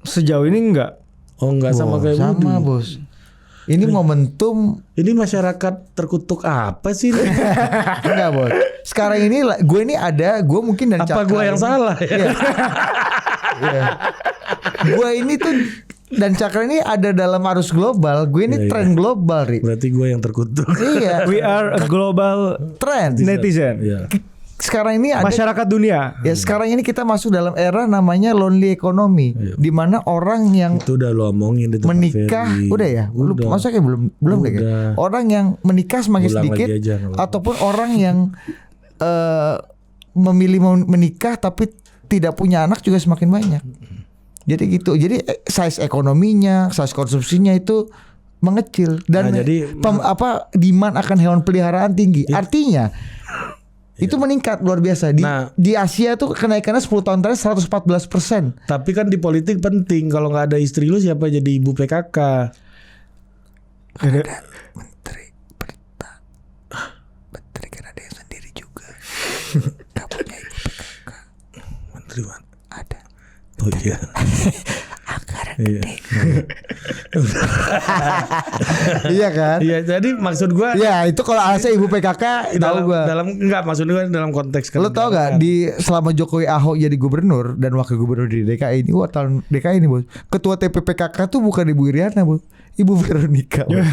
Sejauh ini enggak. Oh enggak, sama kayak Budi. Sama bos. Ini momentum. Ini masyarakat terkutuk apa sih? Enggak bos. Sekarang ini gue mungkin dan apa gue yang salah ya? Gue ini tuh dan Cakra ini ada dalam arus global. Gue ini tren global, Ri. Berarti gue yang terkutuk. Iya. We are a global trend netizen. Iya. Sekarang ini ada masyarakat dunia. Ya, sekarang ini kita masuk dalam era namanya lonely economy, di mana orang yang itu udah lo omongin di tempat menikah Ferry. udah ya, maksudnya belum deh. Orang yang menikah semakin sedikit ataupun orang yang memilih menikah tapi tidak punya anak juga semakin banyak. Jadi gitu. Jadi size ekonominya, size konsumsinya itu mengecil dan demand akan hewan peliharaan tinggi. Artinya itu meningkat luar biasa di Asia tuh kenaikannya 10 tahun terakhir 114%. Tapi kan di politik penting, kalau nggak ada istri lu siapa jadi ibu PKK? Ada menteri berita. Menteri kan ada yang sendiri juga. Gak punya ibu PKK. Menteri mana? Ada. Oh iya. Anggaran gede. Iya kan? Iya, jadi maksud gua Ya itu kalau alasan ibu PKK tahu dalam gua. enggak maksud gua dalam konteks Lo tau gak di selama Jokowi Ahok jadi gubernur dan wakil gubernur di DKI ini, tahun DKI ini bos, ketua TPPKK tuh bukan Ibu Iriana bos, Ibu Veronica bos.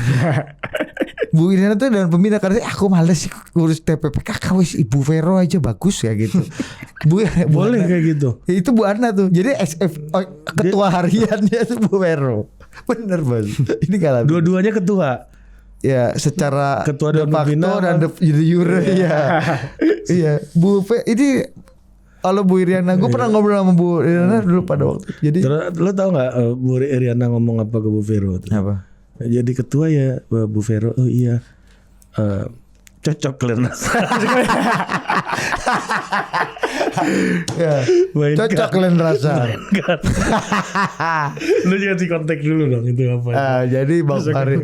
Bu Iriana tuh dan pembina karena aku males sih ngurus TPPKK, wes Ibu Vero aja bagus ya gitu. boleh kayak gitu. Itu Bu Ana tuh. Jadi ketua hariannya itu Bu Vero. Bener bos. Ini kalau Dua-duanya ketua. ya secara Ketua de dan facto pembina dan de jure ya. Iya, Bu V ini kalau Bu Iriana, gue pernah ngobrol sama Bu Iriana dulu pada waktu. Jadi Terus lo tau gak Bu Iriana ngomong apa ke Bu Vero tuh? apa? Jadi ketua ya Bu Vero. Oh iya, cocok kalian. Ya, Mainkan. cocok kalian rasa. Lu jangan di kontak dulu dong itu apa? Jadi Bang Fahri,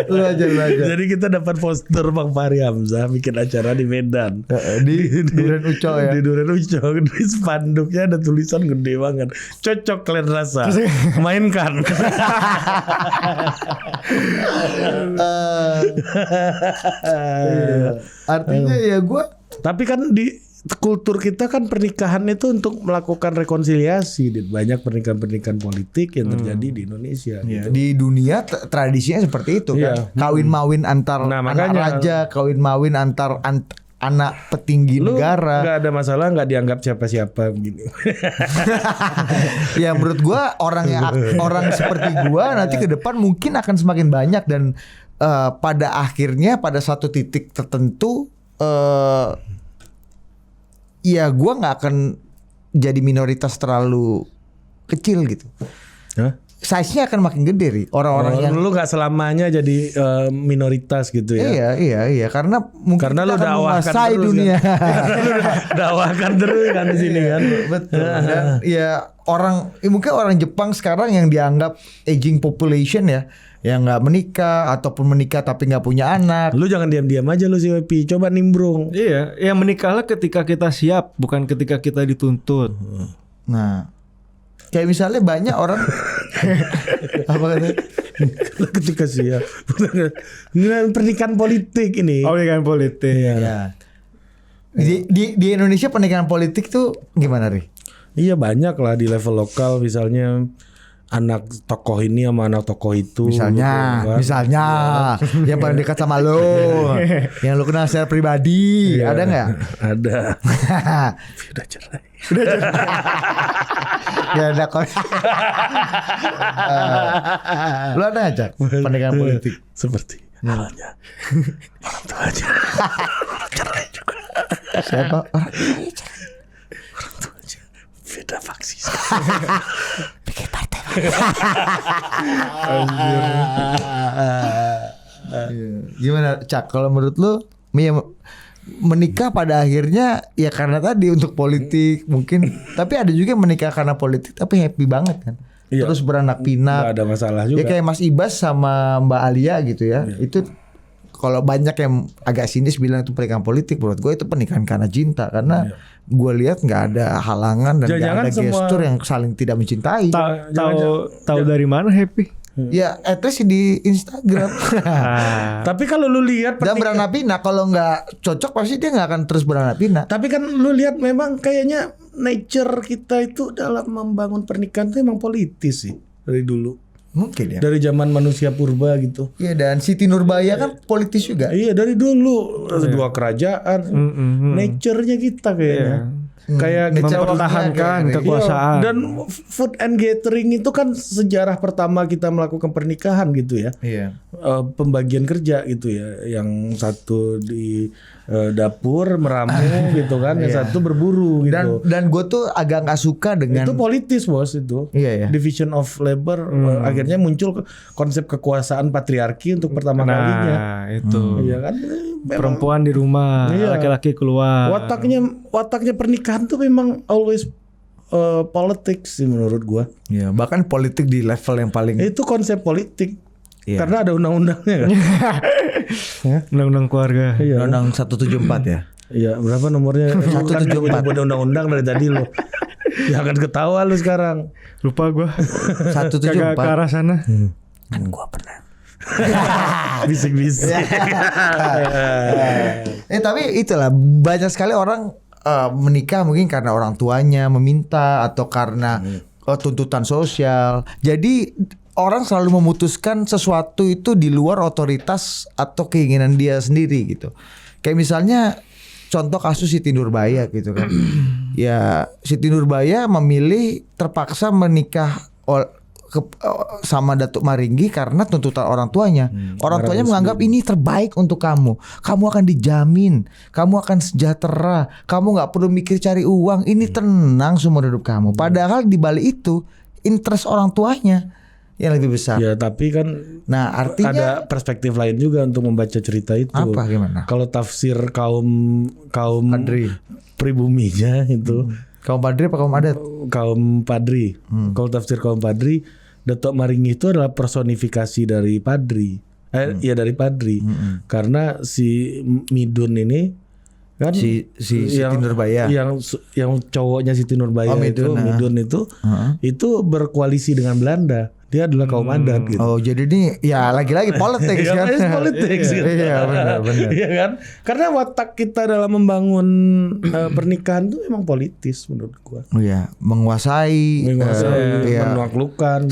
lu aja. Jadi kita dapat poster Bang Fahri Hamzah bikin acara di Medan. Di Duren Uco ya. Di Duren Uco, di spanduknya ada tulisan gede banget. Cocok kalian rasa. Mainkan. Artinya ya gue. Tapi kan di kultur kita kan pernikahan itu untuk melakukan rekonsiliasi. Banyak pernikahan-pernikahan politik yang terjadi di Indonesia. Gitu. Di dunia tradisinya seperti itu kan. Iya. Kawin mawin antar anak makanya. raja, kawin mawin antar anak petinggi Lu negara. nggak ada masalah, nggak dianggap siapa-siapa begini. Ya menurut gua orang seperti gua nanti ke depan mungkin akan semakin banyak dan pada akhirnya pada satu titik tertentu ya gua nggak akan jadi minoritas terlalu kecil gitu. Hah? Size-nya akan makin gede nih orang-orang yang lu nggak selamanya jadi minoritas gitu ya. Iya karena mungkin Karena kita lu akan dakwahkan menguasai terus dunia. kan. Karena lu dakwahkan terus kan di sini kan. Betul. Dan ya mungkin orang Jepang sekarang yang dianggap aging population ya, yang nggak menikah ataupun menikah tapi nggak punya anak. Lu jangan diam-diam aja lu si Wepi, coba nimbrung. Iya, ya menikahlah ketika kita siap, bukan ketika kita dituntut. Nah, kayak misalnya banyak orang apa katanya? Ketika siap. Ini pernikahan politik ini. Oh, pernikahan politik. Ya. Di Indonesia pernikahan politik tuh gimana Ri? Iya banyak lah di level lokal, misalnya anak tokoh ini sama anak tokoh itu. Misalnya gitu, kan. yang paling dekat sama lo, yang lo kenal secara pribadi, Iya, ada nggak? Ada. Udah cerai. Ya ada kok. Lo ada nggak Cak pernikahan politik? Seperti halnya orang tuanya cerai juga. Siapa? Orang tuanya beda faksi. Bikin partai. Gimana Cak? Kalau menurut lo, menikah pada akhirnya ya karena tadi untuk politik mungkin, tapi ada juga yang menikah karena politik tapi happy banget kan. Iya. Terus beranak pinak. Nggak ada masalah juga. Ya kayak Mas Ibas sama Mbak Alia gitu ya. Iya. Itu kalau banyak yang agak sinis bilang itu pernikahan politik, menurut gue itu pernikahan karena cinta. Karena gue lihat nggak ada halangan dan nggak Jangan-jangan ada gestur yang saling tidak mencintai. Tahu dari mana Happy? Ya at least di Instagram. Tapi kalau lu lihat Dan beranak pinak, kalau nggak cocok pasti dia nggak akan terus beranak pinak. tapi kan lu lihat memang kayaknya nature kita itu dalam membangun pernikahan itu emang politis sih dari dulu. Mungkin ya. Dari zaman manusia purba gitu. Iya, dan Siti Nurbaya kan politis juga. Iya dari dulu dua kerajaan. Nature-nya kita kayaknya. Kayak mempertahankan Iya, kekuasaan. dan food and gathering itu kan sejarah pertama kita melakukan pernikahan gitu ya. Iya. Pembagian kerja gitu ya. Yang satu di dapur meramu gitu kan, yang satu berburu gitu. Dan gue tuh agak nggak suka dengan Itu politis bos itu. Iya, ya. Division of labor akhirnya muncul konsep kekuasaan patriarki untuk pertama kalinya. Nah, itu. Iya kan? Memang Perempuan di rumah, Iya. laki-laki keluar. wataknya pernikahan tuh memang always politics sih menurut gua. Iya, bahkan politik di level yang paling Itu konsep politik. Iya. Karena ada undang-undangnya kan. Undang-undang keluarga. Iya. Undang 174 ya. Iya, berapa nomornya? 174. Kan undang-undang dari tadi lo. Jangan ketawa lu sekarang. Lupa gua. 174. Kagak ke arah sana. Kan gua pernah. Bisik-bisik. Tapi itulah banyak sekali orang menikah mungkin karena orang tuanya meminta atau karena tuntutan sosial. Jadi orang selalu memutuskan sesuatu itu di luar otoritas atau keinginan dia sendiri gitu. Kayak misalnya contoh kasus Siti Nurbaya gitu kan. Ya Siti Nurbaya memilih terpaksa menikah sama Datuk Maringgi karena tuntutan orang tuanya. Orang tuanya menganggap ini terbaik untuk kamu. Kamu akan dijamin, kamu akan sejahtera, kamu nggak perlu mikir cari uang. Ini tenang seumur hidup kamu. Padahal di balik itu interest orang tuanya yang lebih besar. Ya tapi kan Nah artinya ada perspektif lain juga untuk membaca cerita itu. apa gimana? Kalau tafsir kaum Padri. pribuminya itu Kaum Padri apa kaum adat? kaum Padri. Kalau tafsir kaum Padri, Datuk Maringgi itu adalah personifikasi dari Padri. Ya dari Padri. Karena si Midun ini kan Si Siti Nurbaya. yang cowoknya Siti Nurbaya Midun itu berkoalisi dengan Belanda. Dia adalah kaum adat gitu. Oh jadi ini ya lagi-lagi politics kan? Politics gitu. Iya benar. Iya kan? Karena watak kita dalam membangun pernikahan itu emang politis menurut gua. Oh iya, menguasai, menaklukkan.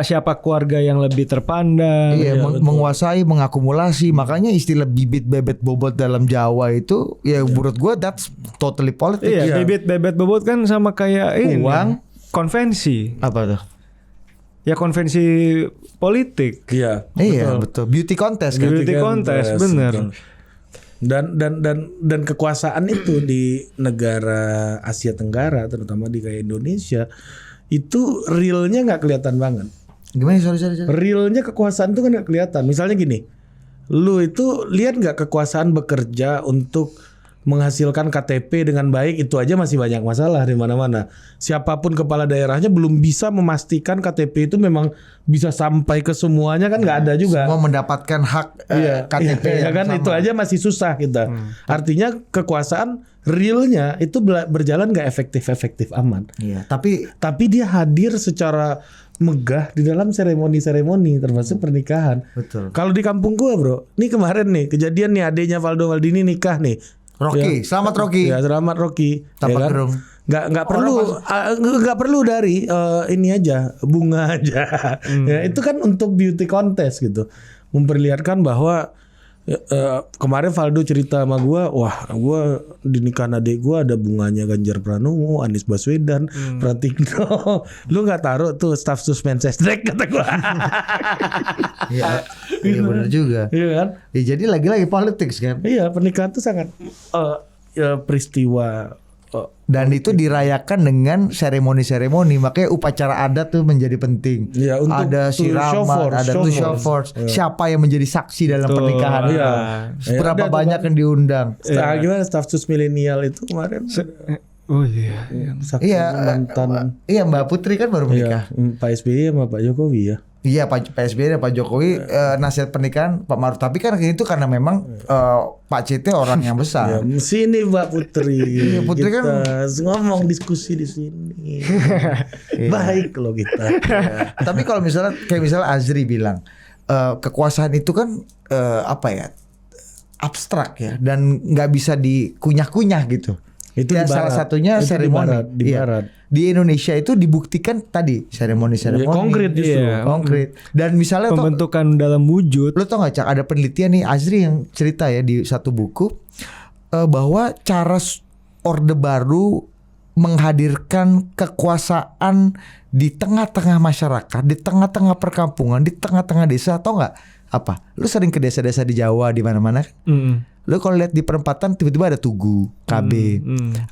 Siapa keluarga yang lebih terpandang. Iya, menguasai, mengakumulasi. Makanya istilah bibit bebet bobot dalam Jawa itu ya menurut gua that's totally politics. Iya, bibit bebet bobot kan sama kayak ini. Uang. Konvensi. Apa tuh? Ya konvensi politik. Iya. Iya, betul. Beauty contest kan? Beauty contest, bener. Dan kekuasaan itu di negara Asia Tenggara, terutama di kayak Indonesia, itu realnya nggak kelihatan banget. Gimana? Sorry. Realnya kekuasaan itu kan nggak kelihatan. Misalnya gini, lu itu lihat nggak kekuasaan bekerja untuk menghasilkan KTP dengan baik, itu aja masih banyak masalah di mana-mana. Siapapun kepala daerahnya belum bisa memastikan KTP itu memang bisa sampai ke semuanya kan nggak ada juga. Semua mendapatkan hak KTP ya kan sama. Itu aja masih susah kita. Artinya kekuasaan realnya itu berjalan nggak efektif aman. Iya. Tapi dia hadir secara megah di dalam seremoni-seremoni termasuk pernikahan. Betul. Kalau di kampung gua bro, nih kemarin nih kejadian nih adenya Valdo Maldini nikah nih. Rocky, selamat Rocky. Ya selamat Rocky. Tapak gerung. Nggak perlu dari ini aja bunga aja. Ya, itu kan untuk beauty contest gitu, memperlihatkan bahwa kemarin Valdo cerita sama gue, wah gue di nikahan adik gue ada bunganya Ganjar Pranowo, Anies Baswedan, Pratikno. Lu nggak taruh tuh staff suspense Drake kata gue. Iya benar juga. Iya kan? Ya, jadi lagi-lagi politics kan. Iya, pernikahan tuh sangat peristiwa. Dan itu dirayakan dengan seremoni-seremoni, makanya upacara adat tuh menjadi penting. Ya, untuk ada siraman, ada show force. Siapa yang menjadi saksi dalam pernikahan? Iya. Berapa banyak yang diundang? Gimana staff sus milenial itu kemarin? Oh iya. Mantan. Iya Mbak Putri kan baru menikah. Pak SBY sama Pak Jokowi ya. Iya Pak SBY dan Pak Jokowi nasihat pernikahan Pak Maruf. Tapi kan itu karena memang Pak CT orang yang besar. Ya, sini Mbak Putri. Iya, Putri kita kan ngomong diskusi di sini. Baik loh kita. Tapi kalau misalnya Azri bilang kekuasaan itu kan abstrak ya dan nggak bisa dikunyah-kunyah gitu. Itu ya, salah satunya itu seremoni di barat. Di Indonesia itu dibuktikan tadi seremoni konkret justru. Konkret. Dan misalnya pembentukan dalam wujud. Lo tau gak Cak, ada penelitian nih Azri yang cerita ya di satu buku bahwa cara Orde Baru menghadirkan kekuasaan di tengah-tengah masyarakat, di tengah-tengah perkampungan, di tengah-tengah desa, tau nggak apa? Lu sering ke desa-desa di Jawa di mana-mana kan? Lu kalau lihat di perempatan tiba-tiba ada tugu KB,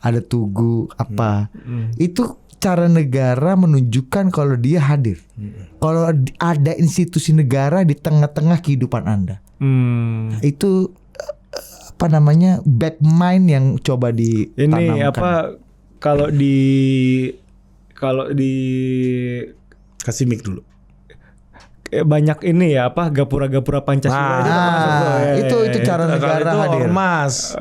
ada tugu apa. Itu cara negara menunjukkan kalau dia hadir. Kalau ada institusi negara di tengah-tengah kehidupan Anda. Itu back mind yang coba ditanamkan. Ini kalau di kasih mic dulu. Banyak ini ya gapura-gapura Pancasila itu cara negara itu hadir. ormas.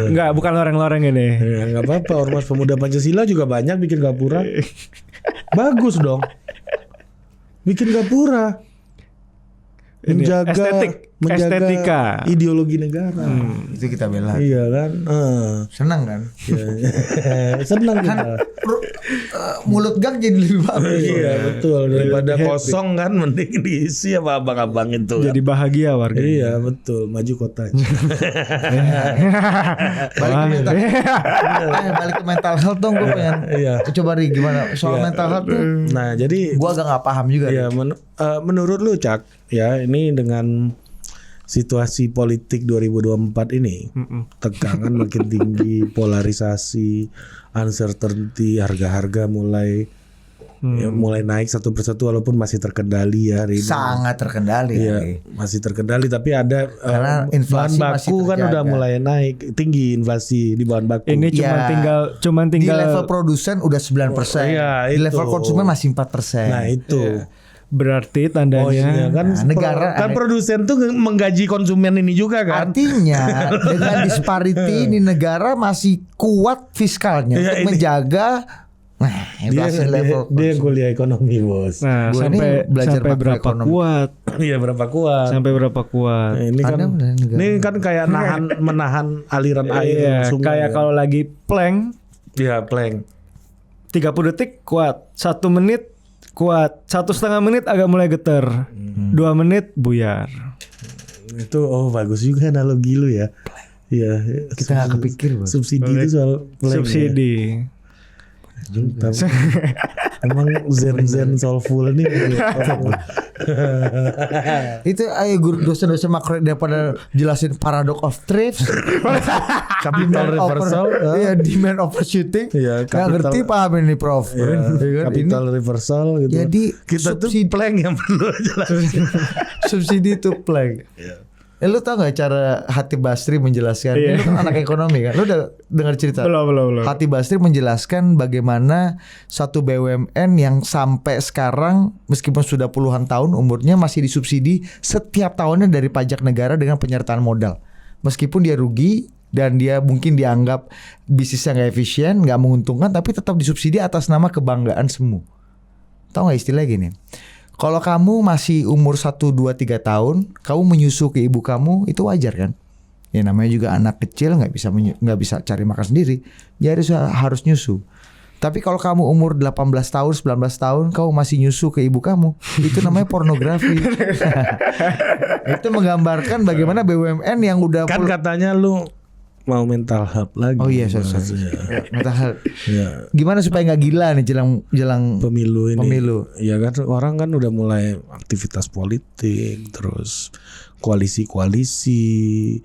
Enggak, bukan loreng-loreng ini. Ya, nggak apa-apa. Ormas Pemuda Pancasila juga banyak bikin gapura. Bagus dong. Bikin gapura. Menjaga estetika. ideologi negara. Itu kita bela. Iya kan? Senang kan? Senang Kan kita. mulut gang jadi lebih bagus. Iya betul, daripada kosong kan mending diisi apa abang-abang itu. Jadi bahagia warga. Iya betul, maju kotanya. Balik ke mental health dong, gue pengen. Iya. Coba Ri, gimana soal mental health tuh? Nah jadi Gue agak nggak paham juga. ya menurut lu Cak, ya ini dengan situasi politik 2024 ini, tegangan makin tinggi, polarisasi, uncertainty, harga-harga mulai naik satu persatu walaupun masih terkendali ya hari ini. Sangat terkendali. Iya, Ri. masih terkendali tapi ada Karena inflasi bahan masih baku kan terjaga. udah mulai naik tinggi inflasi di bahan baku. Ini Ya, cuman Di tinggal level produsen udah 9%. iya, Di level itu. konsumen masih 4%. Nah itu. berarti Oh iya tandanya kan, Nah, negara kan produsen tuh menggaji konsumen ini juga kan. Artinya dengan disparity ini negara masih kuat fiskalnya Iya, untuk ini. menjaga inflasi level dia kuliah ekonomi bos. nah, Gua ini belajar sampai berapa makroekonomi. kuat? Iya berapa kuat. Sampai berapa kuat? Nah, ini kan Anda udah negara. ini kan kayak menahan aliran air Iya, sungai. kayak ya. kalau lagi plank Iya plank. 30 detik kuat, 1 menit kuat, 1,5 menit agak mulai getar, 2 menit buyar. Itu bagus juga analogi lu ya. Iya. Kita nggak kepikir, Bos. Subsidi itu soal plank. Subsidi. Ya. Emang zen soulful ini. Itu ayo guru dosen-dosen makro daripada jelasin paradox of thrift, Capital reversal. iya demand overshooting. Iya, Nggak ngerti paham ini Prof. Iya, Iya kan? capital reversal gitu. Jadi kita tuh plank yang perlu jelasin. subsidi to plank. Lu tau gak cara Hatib Basri menjelaskan? Lu kan anak ekonomi kan? Lu udah dengar cerita? Belum. Hatib Basri menjelaskan bagaimana satu BUMN yang sampai sekarang meskipun sudah puluhan tahun umurnya masih disubsidi setiap tahunnya dari pajak negara dengan penyertaan modal. Meskipun dia rugi dan dia mungkin dianggap bisnisnya gak efisien, gak menguntungkan, tapi tetap disubsidi atas nama kebanggaan semu. Tahu gak istilah gini? Kalau kamu masih umur 1, 2, 3 tahun, kamu menyusu ke ibu kamu, itu wajar kan? Ya namanya juga anak kecil nggak bisa cari makan sendiri, jadi harus nyusu. Tapi kalau kamu umur 18 tahun, 19 tahun, kamu masih nyusu ke ibu kamu, itu namanya pornografi. Itu menggambarkan bagaimana BUMN yang udah Kan katanya lu mau mental health lagi. Oh iya, sorry. Ya. Mental health. Ya. Gimana supaya nggak gila nih jelang Pemilu ini. Pemilu. Ya kan orang kan udah mulai aktivitas politik, terus koalisi-koalisi,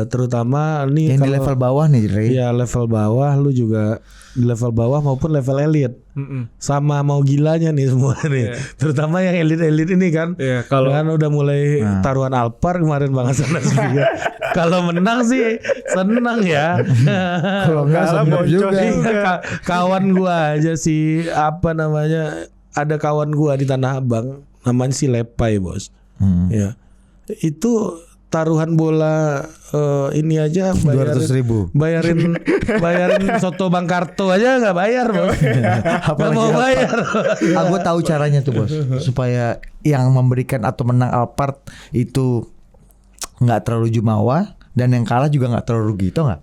terutama nih yang di level bawah nih, Rey. ya level bawah, lu juga di level bawah maupun level elit. Sama mau gilanya nih semua nih. Terutama yang elit-elit ini kan. Iya, kalau Kan udah mulai taruhan Alphard kemarin Bang Hasan Nasrullah. Kalau menang sih senang ya. Kalau nggak sedap juga. Iya, kawan gua aja sih apa namanya, ada kawan gua di Tanah Abang namanya si Lepai bos. Ya itu taruhan bola ini aja 200.000. bayarin soto Bang Karto aja nggak bayar bos. Nggak mau bayar. Aku tahu caranya tuh bos, supaya yang memberikan atau menang Alphard itu nggak terlalu jumawa dan yang kalah juga nggak terlalu rugi, tau nggak?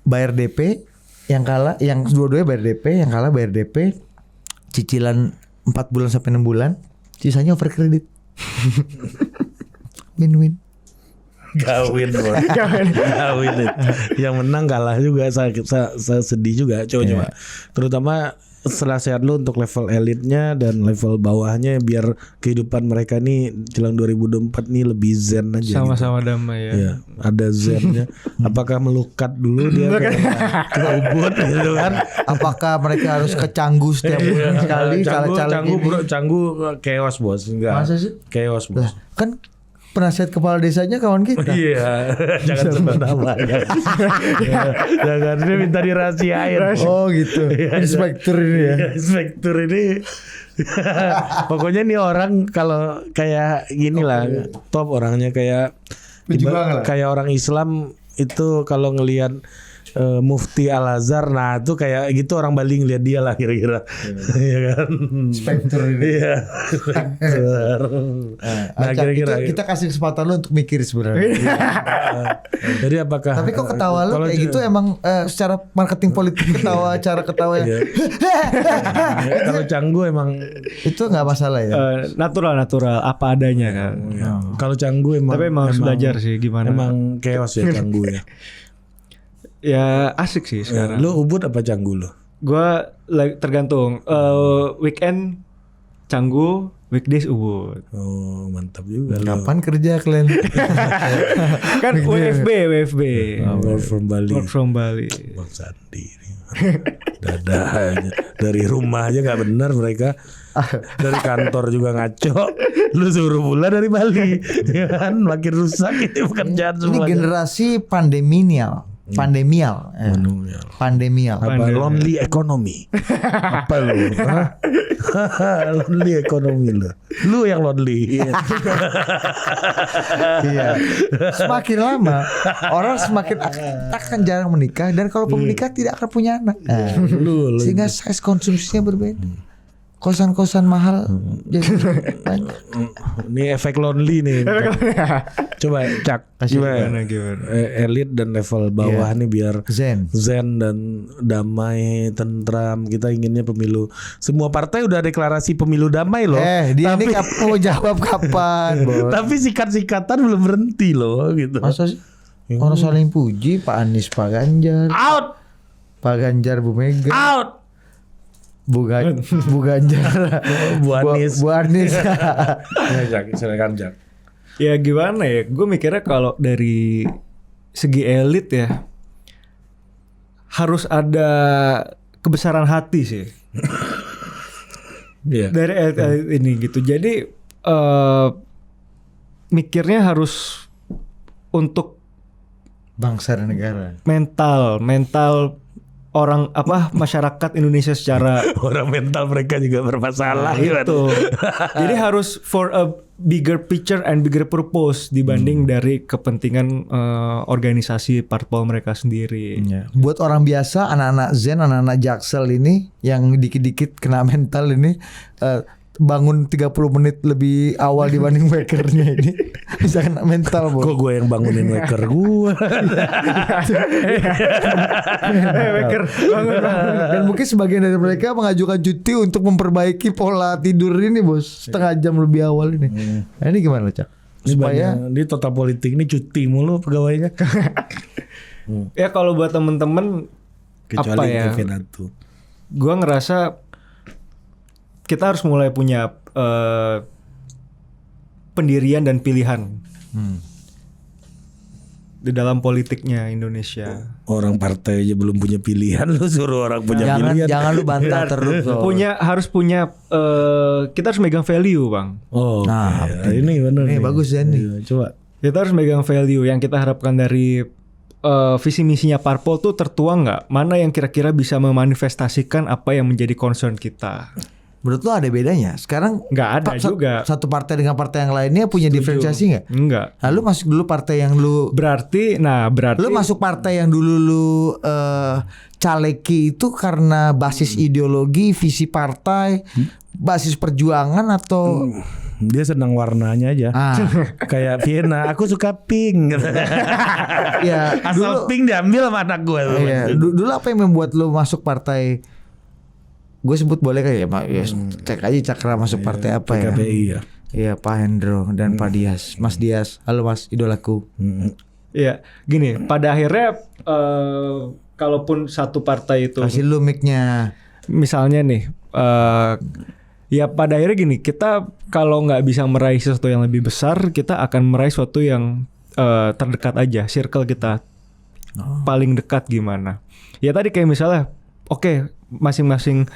Bayar DP, yang kalah, yang dua-duanya bayar DP, yang kalah bayar DP, cicilan 4 bulan sampai 6 bulan, sisanya over kredit. Win-win. Gawin bos. Gawin itu. Yang menang kalah juga saya sedih juga. Coba. Terutama setelah sehat lu untuk level elitnya dan level bawahnya biar kehidupan mereka nih jelang 2024 nih lebih zen aja. sama-sama damai ya. Iya, ada zennya. Apakah melukat dulu dia ke ubud gitu kan? Apakah mereka harus ke Canggu setiap bulan sekali? Canggu chaos bos, enggak. Masa sih? Chaos bos. Lah, kan penasihat kepala desanya kawan kita. Iya, jangan sebut nama. Jangan dia minta dirahasiain. Oh gitu. Inspektur ini ya. Inspektur ini. Pokoknya nih orang kalau kayak gini lah, top orangnya kayak Kayak orang Islam itu kalau ngelihat Mufti Al-Azhar, nah itu kayak gitu orang Bali ngeliat dia lah kira-kira. Iya kan? Spektur ini. Iya. Nah kira-kira kita kasih kesempatan lu untuk mikir sebenarnya. Jadi apakah Tapi kok ketawa lu kayak gitu emang secara marketing politik ketawa, cara ketawanya. Kalau Canggu emang Itu nggak masalah ya. Natural apa adanya kan. kalau Canggu emang Tapi emang harus belajar sih gimana. Emang chaos ya Canggu ya. Ya asik sih sekarang. Lu Ubud apa Canggu lu? Gua tergantung. Weekend Canggu, weekdays Ubud. Oh mantap juga lu. Kapan kerja kalian? Kan WFB. Work from Bali. Work from Bali. Bang Sandi ini. Dadah aja. Dari rumah aja nggak benar mereka. Dari kantor juga ngaco. Lu suruh pula dari Bali. Ya kan makin rusak ini pekerjaan Ini semuanya. generasi pandemial. Pandemial. Apa lonely economy? Apa lu? Hah? Lonely economy lu. Lu yang lonely. Iya. Semakin lama orang semakin akan jarang menikah dan kalau menikah tidak akan punya anak. Nah, Lu sehingga size konsumsinya berbeda. Kosan-kosan mahal jadi banyak. ini efek lonely nih. Coba Cak, Gimana? Elit dan level bawah nih biar Zen. dan damai, tentram. Kita inginnya pemilu. Semua partai udah deklarasi pemilu damai loh. Dia ini mau jawab kapan, Bos? Tapi sikat-sikatan belum berhenti loh gitu. Masa sih? Orang saling puji Pak Anies, Pak Ganjar. Out, Pak Ganjar, Bu Mega. out. Bu Ganjar. Bu Anies. Bu Anies. Ya, Jak, silakan Jak. Ya gimana ya? Gue mikirnya kalau dari segi elit ya harus ada kebesaran hati sih. Iya. Dari elit ini gitu. Jadi mikirnya harus untuk Bangsa dan negara. mental orang masyarakat Indonesia secara Orang mental mereka juga bermasalah gitu. Jadi harus for a bigger picture and bigger purpose dibanding dari kepentingan organisasi parpol mereka sendiri. Buat orang biasa, anak-anak Zen, anak-anak Jaksel ini yang dikit-dikit kena mental ini bangun 30 menit lebih awal dibanding wakernya ini bisa kena mental, Bos. Kok gue yang bangunin waker gue? Waker bangun. Dan mungkin sebagian dari mereka mengajukan cuti untuk memperbaiki pola tidur ini, Bos. Setengah jam lebih awal ini. Nah, ini gimana, Cak? Supaya di total politik ini cuti mulu pegawainya. Ya kalau buat temen-temen Kecuali apa ya? Kevinatu. Gua ngerasa kita harus mulai punya pendirian dan pilihan di dalam politiknya Indonesia. Orang partai aja belum punya pilihan, lu suruh orang punya pilihan. jangan lu bantah terus. Bos. Harus punya kita harus megang value, Bang. Oh, Nah, ini benar Ini nih. bagus Zen nih. Iya, coba. Kita harus megang value yang kita harapkan dari visi misinya parpol tuh tertuang nggak? Mana yang kira-kira bisa memanifestasikan apa yang menjadi concern kita? Menurut lu ada bedanya? Sekarang Nggak ada juga. Satu partai dengan partai yang lainnya punya diferensiasi nggak? Enggak. Nah, lu masuk dulu partai yang lu Berarti lu masuk partai yang dulu lu caleki itu karena basis ideologi, visi partai, basis perjuangan atau Dia senang warnanya aja. Kayak Vienna, aku suka pink. ya Asal pink diambil sama anak gue. iya, dulu apa yang membuat lu masuk partai? Gue sebut boleh kayak ya, cek aja Cakra masuk partai apa ya? PKPI ya. Iya, Pak Hendro dan Pak Dias. Mas Dias, halo Mas, idolaku. Iya, gini. Pada akhirnya, kalaupun satu partai itu, Kasih lu mic-nya. misalnya nih, ya pada akhirnya gini, kita kalau nggak bisa meraih sesuatu yang lebih besar, kita akan meraih sesuatu yang terdekat aja, circle kita paling dekat gimana? Ya tadi kayak misalnya, oke, masing-masing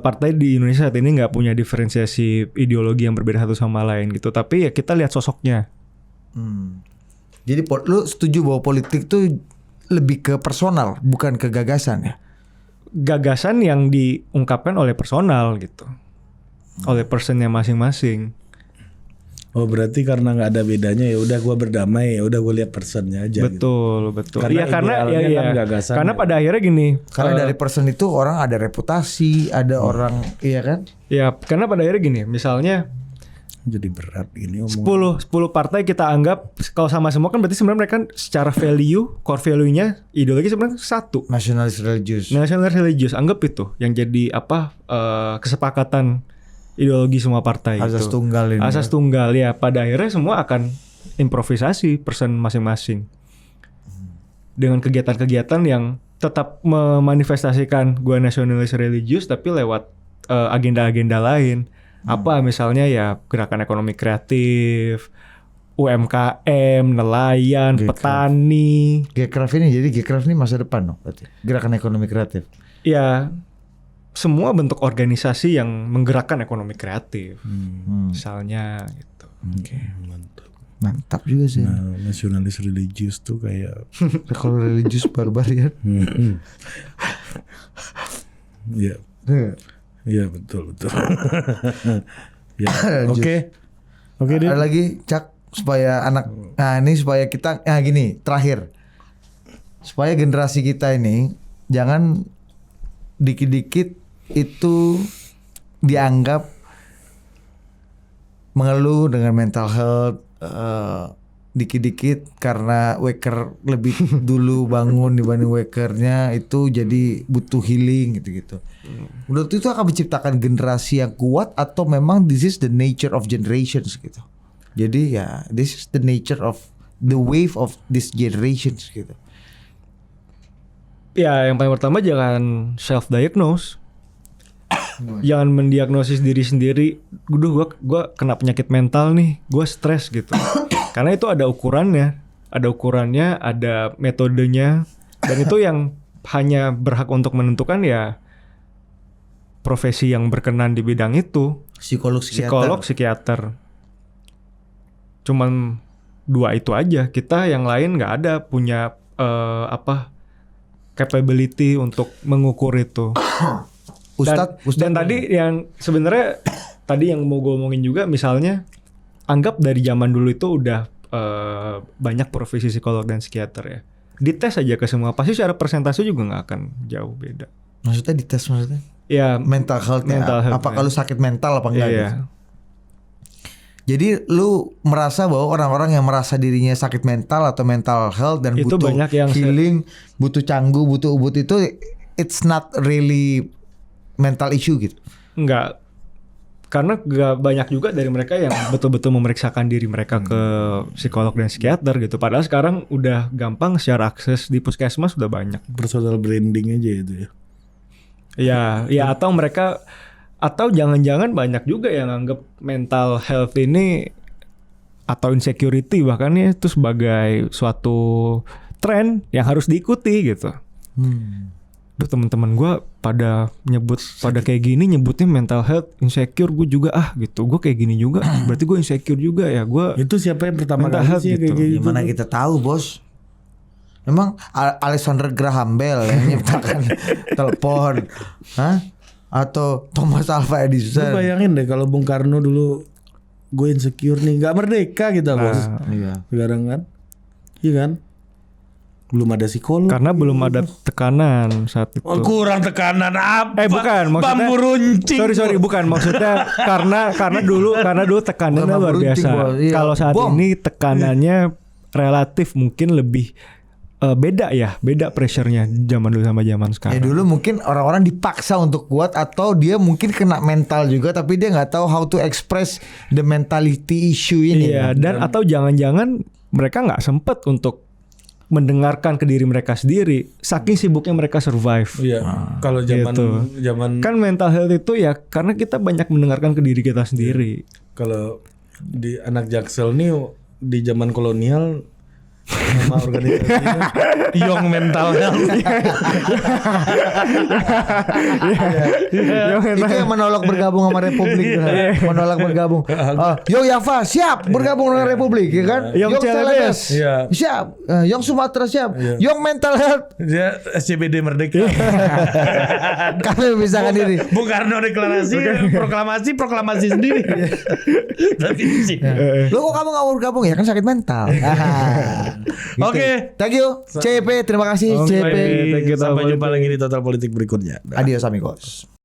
partai di Indonesia saat ini nggak punya diferensiasi ideologi yang berbeda satu sama lain gitu, tapi ya kita lihat sosoknya. Jadi lu setuju bahwa politik tuh lebih ke personal, bukan ke gagasan ya? Gagasan yang diungkapkan oleh personal gitu, oleh personnya masing-masing. Oh berarti karena nggak ada bedanya ya udah gue berdamai, ya udah gue lihat personnya aja. Betul. Karena idealnya kan gagasannya. Karena pada akhirnya gini. Karena dari person itu orang ada reputasi, ada orang, iya kan? Ya, karena pada akhirnya gini, misalnya jadi berat gini omong. 10 partai kita anggap kalau sama semua kan berarti sebenarnya mereka secara value, core value-nya ideologi sebenarnya satu. Nasionalis religius. Nasionalis religius, anggap itu yang jadi kesepakatan ideologi semua partai Asas itu. tunggal ini. Asas tunggal ya. Pada akhirnya semua akan improvisasi person masing-masing. Dengan kegiatan-kegiatan yang tetap memanifestasikan gue nasionalis religius tapi lewat agenda-agenda lain. Apa misalnya ya gerakan ekonomi kreatif, UMKM, nelayan, petani. Gcraft ini jadi Gcraft ini masa depan loh berarti. Gerakan ekonomi kreatif. Ya semua bentuk organisasi yang menggerakkan ekonomi kreatif. Misalnya gitu. Oke, mantap. Mantap juga sih. Nah, nasionalis religius tuh kayak Kalau religius barbar ya. Iya. Iya betul. Ya. Oke deh. Ada lagi Cak supaya anak ini supaya kita gini terakhir. Supaya generasi kita ini jangan dikit-dikit itu dianggap mengeluh dengan mental health dikit-dikit karena waker lebih dulu bangun dibanding wakernya itu jadi butuh healing gitu-gitu. Menurut itu akan menciptakan generasi yang kuat atau memang this is the nature of generations gitu. Jadi ya this is the nature of the wave of this generations gitu. Ya yang paling pertama jangan self diagnose. Jangan mendiagnosis diri sendiri. Gue kena penyakit mental nih, gue stres gitu. Karena itu ada ukurannya, ada metodenya, dan itu yang hanya berhak untuk menentukan ya profesi yang berkenan di bidang itu. Psikolog, psikiater. Cuman 2 itu aja. Kita yang lain nggak ada punya capability untuk mengukur itu. Dan tadi yang sebenarnya tadi yang mau gue omongin juga misalnya anggap dari zaman dulu itu udah banyak profesi psikolog dan psikiater ya. Dites aja ke semua pasti secara persentase juga nggak akan jauh beda. Maksudnya dites maksudnya? Ya mental health apakah lu sakit mental apa enggak? Iya. Gitu? Jadi lu merasa bahwa orang-orang yang merasa dirinya sakit mental atau mental health dan itu butuh banyak yang healing, butuh canggu, butuh ubud itu it's not really mental issue gitu. Enggak. Karena gak banyak juga dari mereka yang betul-betul memeriksakan diri mereka ke psikolog dan psikiater gitu. Padahal sekarang udah gampang secara akses di puskesmas udah banyak. Personal branding aja itu ya. Ya atau mereka atau jangan-jangan banyak juga yang anggap mental health ini atau insecurity bahkan ya itu sebagai suatu tren yang harus diikuti gitu. Duh teman-teman gue pada kayak gini nyebutnya mental health insecure, gue juga gitu, gue kayak gini juga berarti gue insecure juga ya. Gue itu siapa yang pertama kali sih gitu. Kayak gitu. Gimana kita tahu bos? Memang Alexander Graham Bell yang nyiptakan telepon, atau Thomas Alva Edison? Lu bayangin deh kalau Bung Karno dulu gue insecure nih, nggak merdeka kita bos. Iya. Sekarang kan, iya kan? Belum ada psikolog. Karena belum ada tekanan saat itu. Oh, kurang tekanan apa? Bukan maksudnya. Bambu runcing. Sorry bukan maksudnya karena dulu tekanannya luar biasa. Iya. Kalau saat ini tekanannya relatif mungkin lebih beda pressure-nya zaman dulu sama zaman sekarang. Ya dulu mungkin orang-orang dipaksa untuk kuat atau dia mungkin kena mental juga tapi dia nggak tahu how to express the mentality issue ini. Iya, dan atau jangan-jangan mereka nggak sempet untuk mendengarkan ke diri mereka sendiri saking sibuknya mereka survive. Iya. Kalau zaman kan mental health itu ya karena kita banyak mendengarkan ke diri kita sendiri. Kalau di anak Jaksel nih di zaman kolonial Nama organisasinya Young Mental Health. Itu yang menolak bergabung sama Republik, menolak bergabung. Young Java siap bergabung dengan Republik, ya kan? Young Celebes siap, Young Sumatera siap, Young Mental Health. Dia SCBD Merdeka. Kami memisahkan diri. Bung Karno deklarasi, proklamasi sendiri. Tapi sih. Lo kok kamu gak mau bergabung ya kan sakit mental. Gitu. Oke. Thank you CP, terima kasih CP. Sampai jumpa lagi di Total Politik berikutnya. Adios amigos.